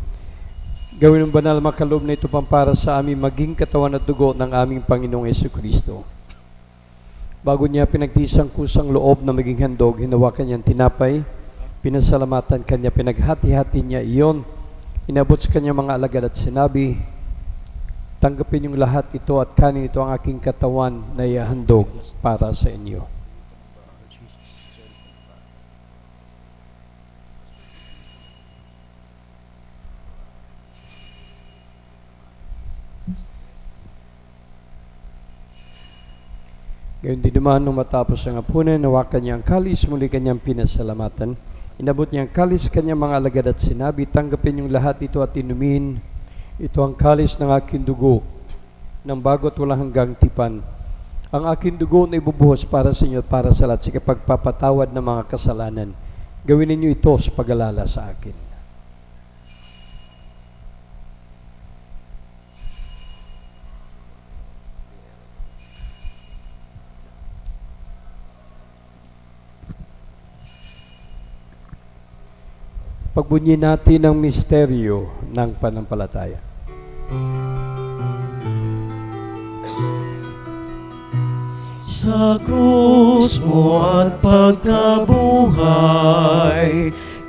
gawin ng banal makaloob na ito pampara sa aming maging katawan at dugo ng aming Panginoong Jesucristo. Bago niya pinagtisang kusang loob na maging handog, hinawakan niyang tinapay, pinasalamatan kanya, pinaghati-hati niya iyon, inabot sa kanya mga alagad at sinabi, tanggapin yung lahat ito at kanin ito ang aking katawan na ihahandog para sa inyo. Gayon din naman nung matapos ang hapunan, nawakan niya ang kalis, muli kanyang pinasalamatan. Inabot niya ang kalis kanyang mga alagad at sinabi, tanggapin yung lahat ito at inumin. Ito ang kalis ng aking dugo, ng bago't walang hanggang tipan. Ang aking dugo na ibubuhos para sa inyo at para sa lahat sa kapagpapatawad ng mga kasalanan. Gawin ninyo ito sa pag-alala sa akin. Pagbunyi natin ang misteryo ng pananampalataya. Sa krus mo at pagkabuhay,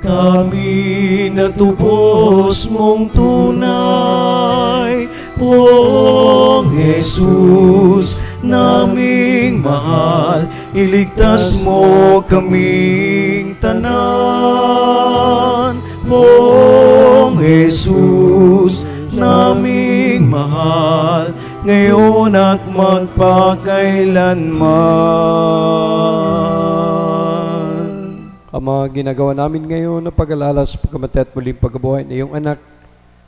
kami natubos mong tunay. Poong Jesus, naming mahal, iligtas mo kaming tanan. Poong Jesus, naming mahal, ngayon at magpakailanman. Ang mga ginagawa namin ngayon na pag-alala sa pagkamatay at muling pagkabuhay na iyong anak,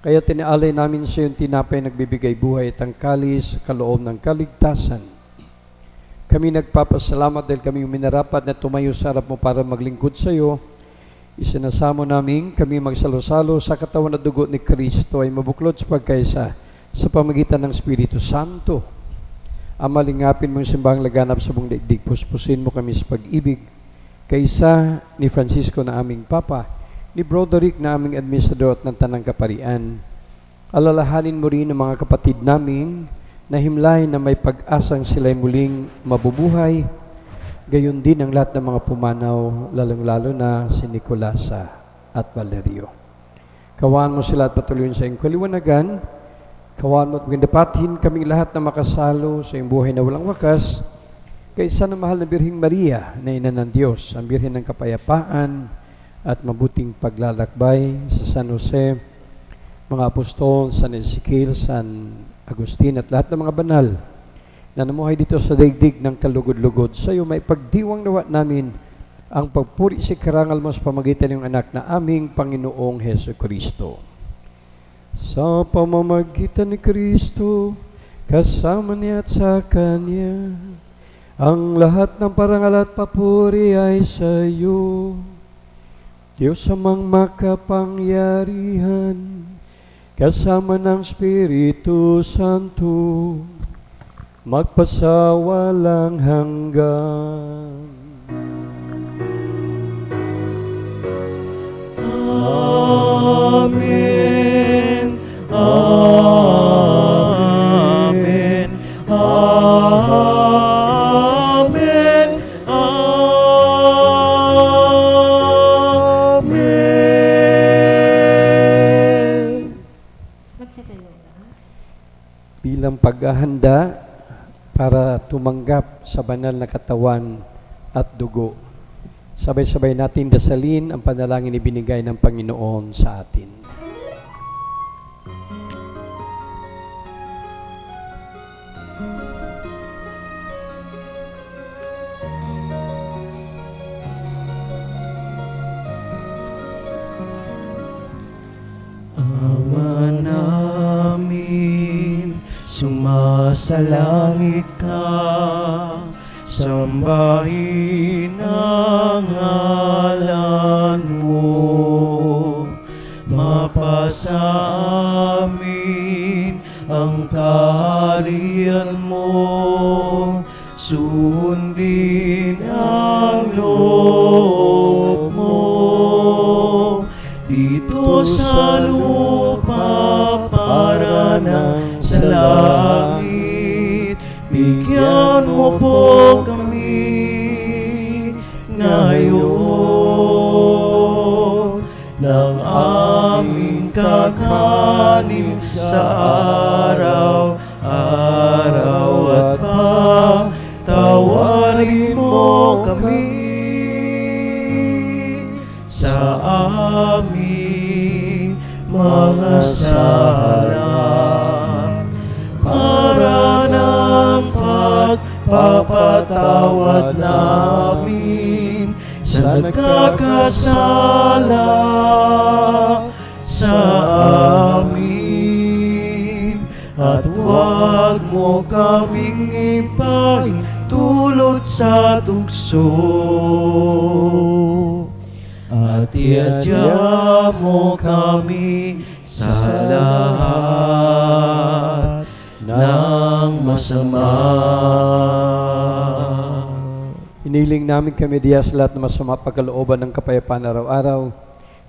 kaya tinaalay namin sa iyong tinapay nagbibigay buhay at ang kalis kaloob ng kaligtasan. Kami nagpapasalamat dahil kami minarapat na tumayo sa harap mo para maglingkod sa iyo. Isinasamo namin kami magsalo-salo sa katawan at dugo ni Kristo ay mabuklod sa pagkaisa sa pamagitan ng Espiritu Santo. Amalingapin mo yung simbahang laganap sa buong daigdig. Puspusin mo kami sa pag-ibig. Kaisa ni Francisco na aming Papa, ni Broderick na aming administrador at ng Tanang Kaparian. Alalahanin mo rin ang mga kapatid namin na himlay na may pag-asang sila'y muling mabubuhay. Gayon din ang lahat ng mga pumanaw, lalong-lalo na si Nicolasa at Valerio. Kawaan mo sila at patuloyin sa iyong kaliwanagan. Kawaan mo at dapatin kaming lahat na makasalo sa iyong buhay na walang wakas. Kaisa ng mahal na Birheng Maria na ina ng Diyos, ang Birhen ng Kapayapaan at mabuting paglalakbay sa San Jose, mga apostol, San Ezekiel, San Agustin at lahat ng mga banal na namuhay dito sa daigdig ng kalugod-lugod. Sa iyo may pagdiwang nawa namin ang pagpuri si karangal mo sa pamagitan ng anak na aming Panginoong Heso Kristo. Sa pamamagitan ni Kristo, kasama niya at sa Kanya, ang lahat ng parangal at papuri ay sa iyo. Diyos amang makapangyarihan, kasama ng Espiritu Santo, magpasawalang hanggan. Amen. Amen. Amen. Amen. Magsitayo na. Bilang paghahanda para tumanggap sa banal na katawan at dugo, sabay-sabay natin dasalin ang panalangin ibinigay ng Panginoon sa atin. Ama namin, sumasalangit ka, sambahin ang ngalan mo, mapasa amin ang kaharian mo, sundin ang loob mo, dito sa lupa para ng sa langit. Bigyan mo po kami ngayon ng aming kakanin sa araw-araw at patawarin mo kami sa aming mga sala para ng pagpapatawad namin sa nagkakasala sa amin, at huwag mo kaming ipahintulot sa tukso, at iadya mo kami sa lahat ng masama. Iniling namin kami diya sa lahat ng masama pagkalooban ng kapayapaan araw-araw.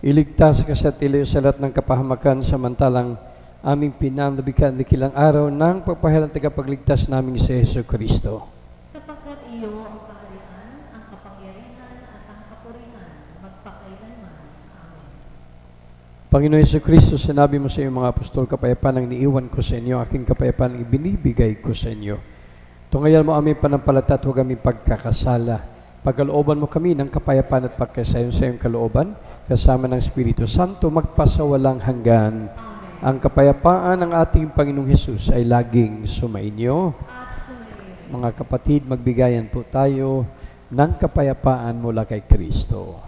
Iligtas ka sa tiliw sa lahat ng kapahamakan samantalang aming pinandabikan kilang araw ng pagpahalang tagapagligtas namin si Heso Kristo. Sapagkat iyo ang kaharian, ang kapangyarihan, at ang kapurihan, magpakailanman. Amen. Panginoon Heso Kristo, sinabi mo sa iyong mga apostol, kapayapaan ang iniiwan ko sa inyo, aking kapayapaan ang ibinibigay ko sa inyo. Tungayan mo aming panampalataya at huwag aming pagkakasala. Pagkalooban mo kami ng kapayapaan at pagkasayon sa iyong kalooban, kasama ng Espiritu Santo, magpasawalang hanggan. Ang kapayapaan ng ating Panginoong Hesus ay laging sumainyo. Mga kapatid, magbigayan po tayo ng kapayapaan mula kay Kristo.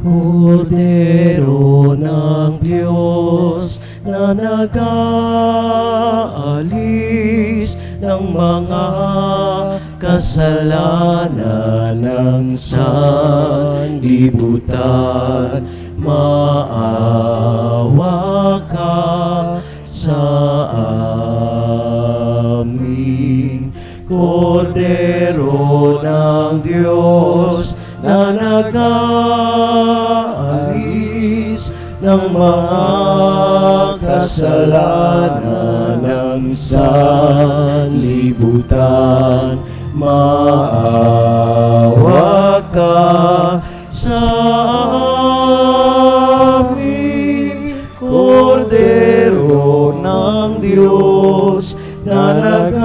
Kordero ng Diyos na nag-aalis ng mga kasalanan ng sanlibutan. Maawa ka sa amin. Kordero ng Diyos na nag-aalis ng mga kasalanan ng sanlibutan. Maawa ka sa amin. Kordero ng Diyos na nag-aalis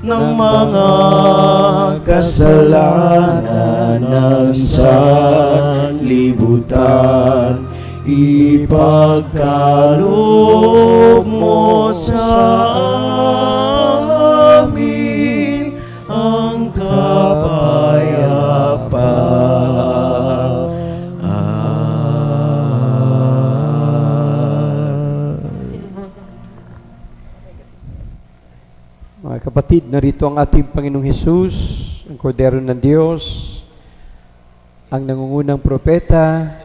ng mga kasalanan ng sanlibutan. Ipagkaloob mo sa amin ang kapayapaan. Mga kapatid, narito ang ating Panginoong Hesus, ang Kordero ng Diyos, ang nangungunang propeta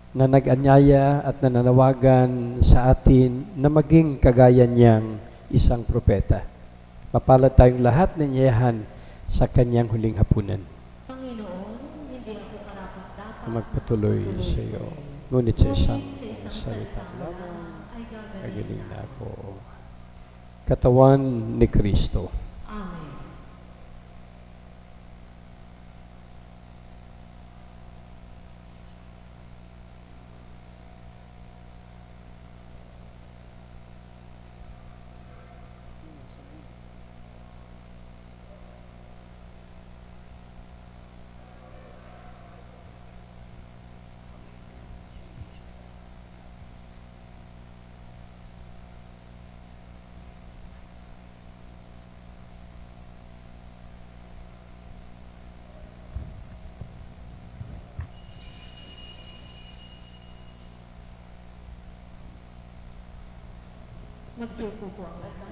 na nag-anyaya at nananawagan sa atin na maging kagaya niyang isang propeta. Mapalad tayong lahat na niyahan sa kanyang huling hapunan. Panginoon, hindi ako karapat-dapat Magpatuloy sa iyo. Ngunit sa isang sa salita lamang ay gagaling. magaling na ako. Katawan ni Kristo. Amen. Magsuko po ang lahat.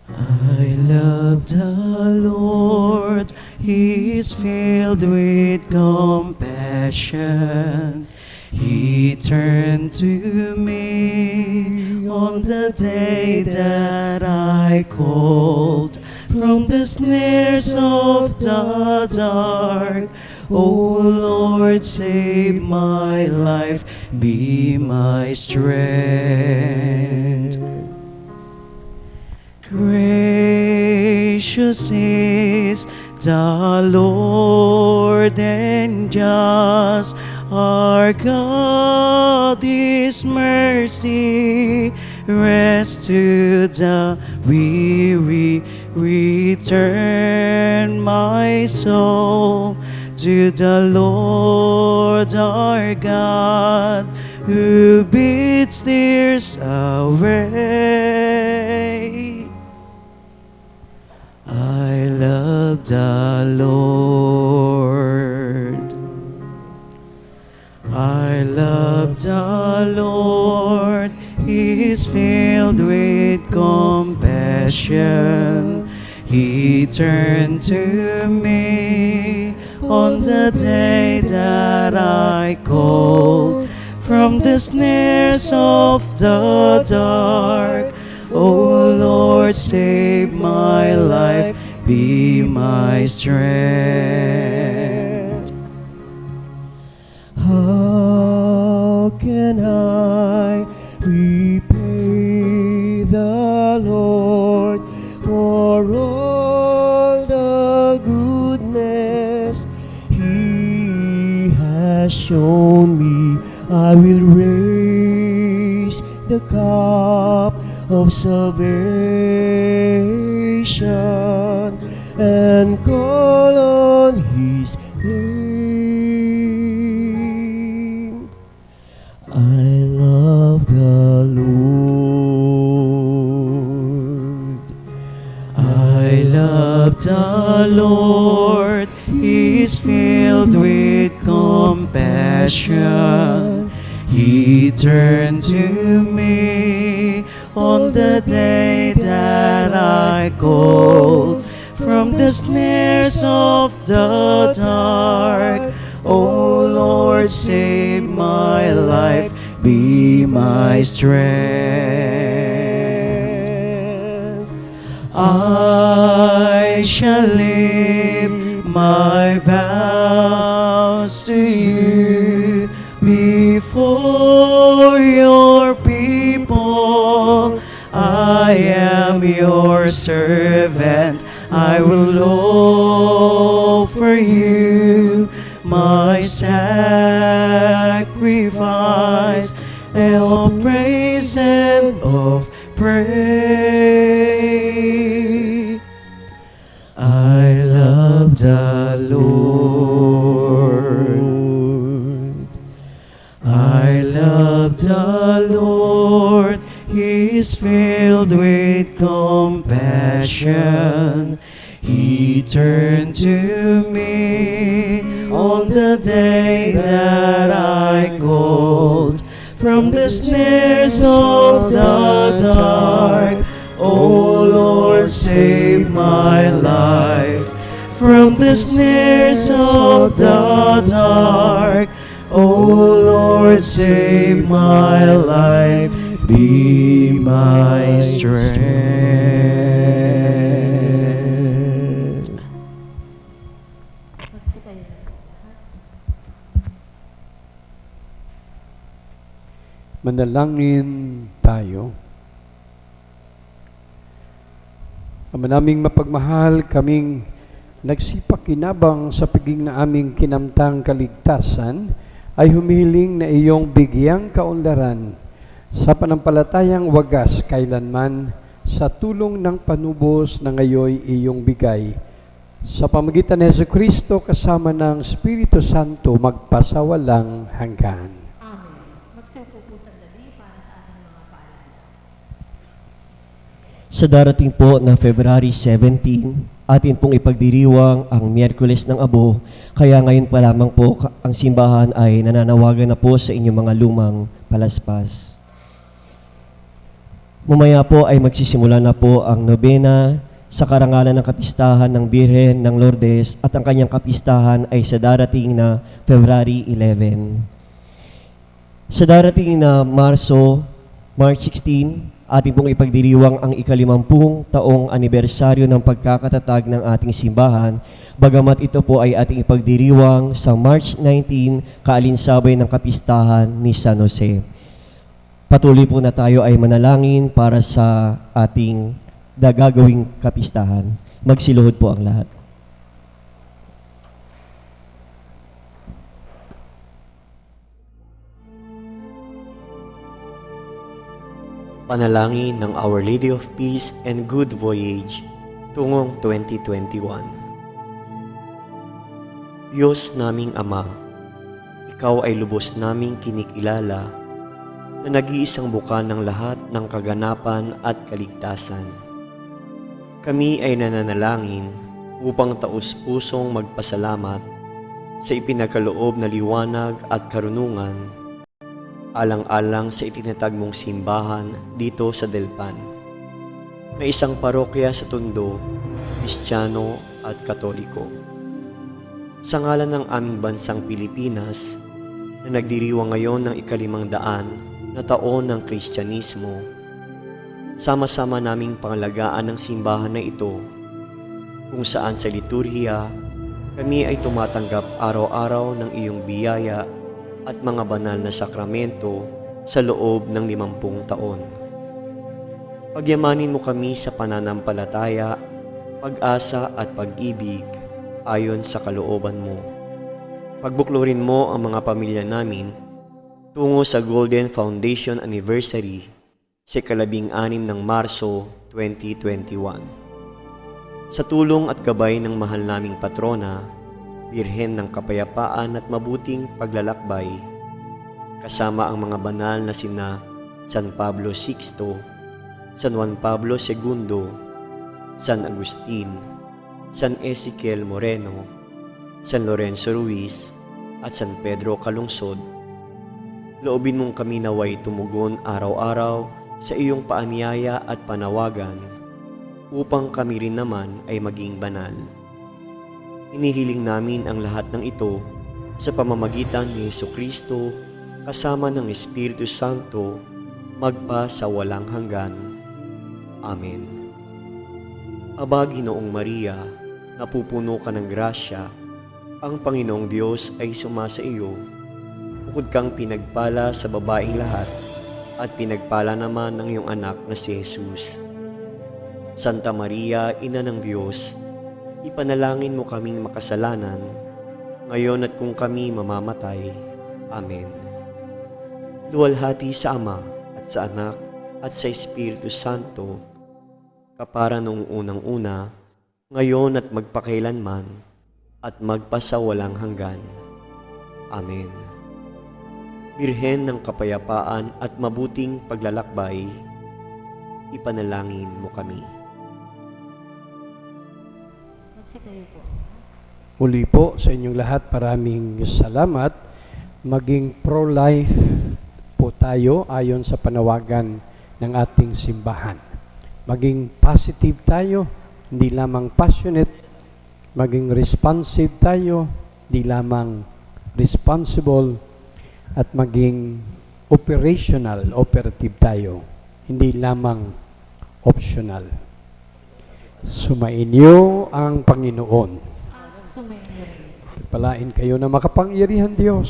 I love the Lord, He is filled with compassion. He turned to me on the day that I called from the snares of the dark. O Lord, save my life, be my strength. Gracious is the Lord and just, our God is mercy. Rest to the weary, return my soul to the Lord our God, who bids tears away. I love the Lord. I love the Lord. He is filled with compassion. He turned to me on the day that I called from the snares of the dark. O Lord, save my life, be my strength. How can I repay the Lord for all the goodness He has shown me? I will raise the cup of salvation and call on His name. Lord. I love the Lord, He is filled with compassion. He turned to me on the day that I called from the snares of the dark. O Lord, save my life, be my strength. I shall lift my vows to you before your people. I am your servant, I will offer you my sacrifice of praise and of praise. I love the Lord. I love the Lord. He is filled with compassion. He turned to me on the day that I called from the snares of the dark. O Lord, save my life from the snares of the dark. O Lord, save my life, be my strength. Magsitayo na po lahat. Manalangin tayo. Ama naming mapagmahal, kaming nagsipakinabang sa piging na aming kinamtang kaligtasan, ay humihiling na iyong bigyang kaunlaran sa panampalatayang wagas kailanman sa tulong ng panubos na ngayoy iyong bigay. Sa pamagitan ni Jesucristo kasama ng Espiritu Santo magpasawalang hanggan. Amen. Magsiupo po sandali para sa ating mga paalala. Sa darating po na February 17, atin pong ipagdiriwang ang Miyerkules ng Abo, kaya ngayon pa lamang po ang simbahan ay nananawagan na po sa inyong mga lumang palaspas. Mamaya po ay magsisimula na po ang nobena sa karangalan ng kapistahan ng Birhen ng Lourdes at ang kanyang kapistahan ay sa darating na February 11. Sa darating na March 16, ating pong ipagdiriwang ang ikalimampung taong anibersaryo ng pagkakatatag ng ating simbahan, bagamat ito po ay ating ipagdiriwang sa March 19, kaalinsabay ng kapistahan ni San Jose. Patuloy po na tayo ay manalangin para sa ating gagawing kapistahan. Magsiluhod po ang lahat. Panalangin ng Our Lady of Peace and Good Voyage tungong 2021. Diyos naming Ama, Ikaw ay lubos naming kinikilala na nag-iisang buka ng lahat ng kaganapan at kaligtasan. Kami ay nananalangin upang taus-pusong magpasalamat sa ipinagkaloob na liwanag at karunungan alang-alang sa itinatag mong simbahan dito sa Delpan, na isang parokya sa Tondo, Kristiyano at Katoliko. Sa ngalan ng aming bansang Pilipinas, na nagdiriwang ngayon ng 500 na taon ng Kristyanismo, sama-sama naming pangalagaan ng simbahan na ito, kung saan sa liturhiya, kami ay tumatanggap araw-araw ng iyong biyaya at mga banal na sakramento sa loob ng 50 taon. Pagyamanin mo kami sa pananampalataya, pag-asa at pag-ibig ayon sa kalooban mo. Pagbuklurin mo ang mga pamilya namin tungo sa Golden Foundation Anniversary sa 16 ng Marso 2021. Sa tulong at gabay ng mahal naming patrona, Birhen ng Kapayapaan at Mabuting Paglalakbay, kasama ang mga banal na sina San Pablo VI, San Juan Pablo II, San Agustin, San Ezequiel Moreno, San Lorenzo Ruiz, at San Pedro Calungsod, loobin mong kami naway tumugon araw-araw sa iyong paanyaya at panawagan upang kami rin naman ay maging banal. Inihiling namin ang lahat ng ito sa pamamagitan ni Jesucristo kasama ng Espiritu Santo magpa sa walang hanggan. Amen. Aba, Ginoong Maria, napupuno ka ng grasya, ang Panginoong Diyos ay sumasa iyo. Bukod kang pinagpala sa babaeng lahat, at pinagpala naman ng iyong anak na si Jesus. Santa Maria, Ina ng Diyos, ipanalangin mo kaming makasalanan, ngayon at kung kami mamamatay. Amen. Luwalhati sa Ama, at sa Anak, at sa Espiritu Santo, kapara noong unang-una, ngayon at magpakailanman, at magpasawalang hanggan. Amen. Birhen ng kapayapaan at mabuting paglalakbay, ipanalangin mo kami. Magsitayo po. Muli po sa inyong lahat, maraming salamat. Maging pro-life po tayo ayon sa panawagan ng ating simbahan. Maging positive tayo, hindi lamang passionate. Maging responsive tayo, hindi lamang responsible. At maging operative tayo, hindi lamang optional. Sumainyo ang Panginoon. Sumainyo. Palain kayo na makapangyarihan Diyos,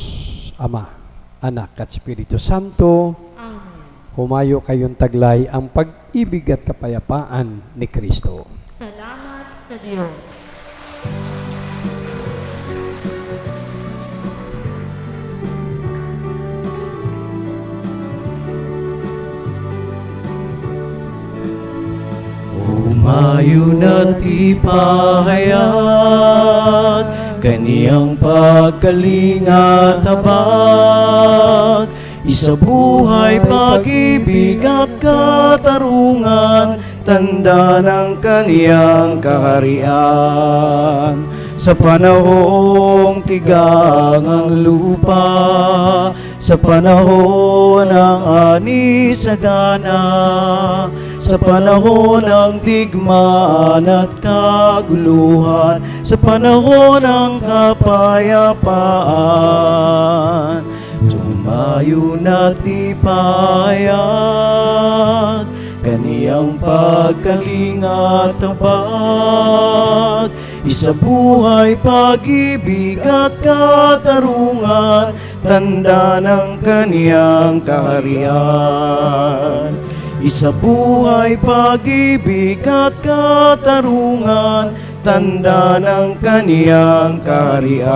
Ama, Anak at Espiritu Santo. Amen. Humayo kayong taglay ang pag-ibig at kapayapaan ni Kristo. Salamat sa Diyos. Humayo na't ipahayag kaniyang pagkalinga tabag, isabuhay pag-ibig at katarungan, tanda ng kaniyang kaharian. Sa panahong tigang ang lupa, sa panahon ng ani sagana, sa panahon ng digmaan at kaguluhan, sa panahon ng kapayapaan, tumayo na't ipahayag kaniyang pagkalinga at tabag, isabuhay pag-ibig at katarungan, tanda ng kaniyang kaharian. Isabuhay pag-ibig at katarungan, tanda ng kaniyang kaharian.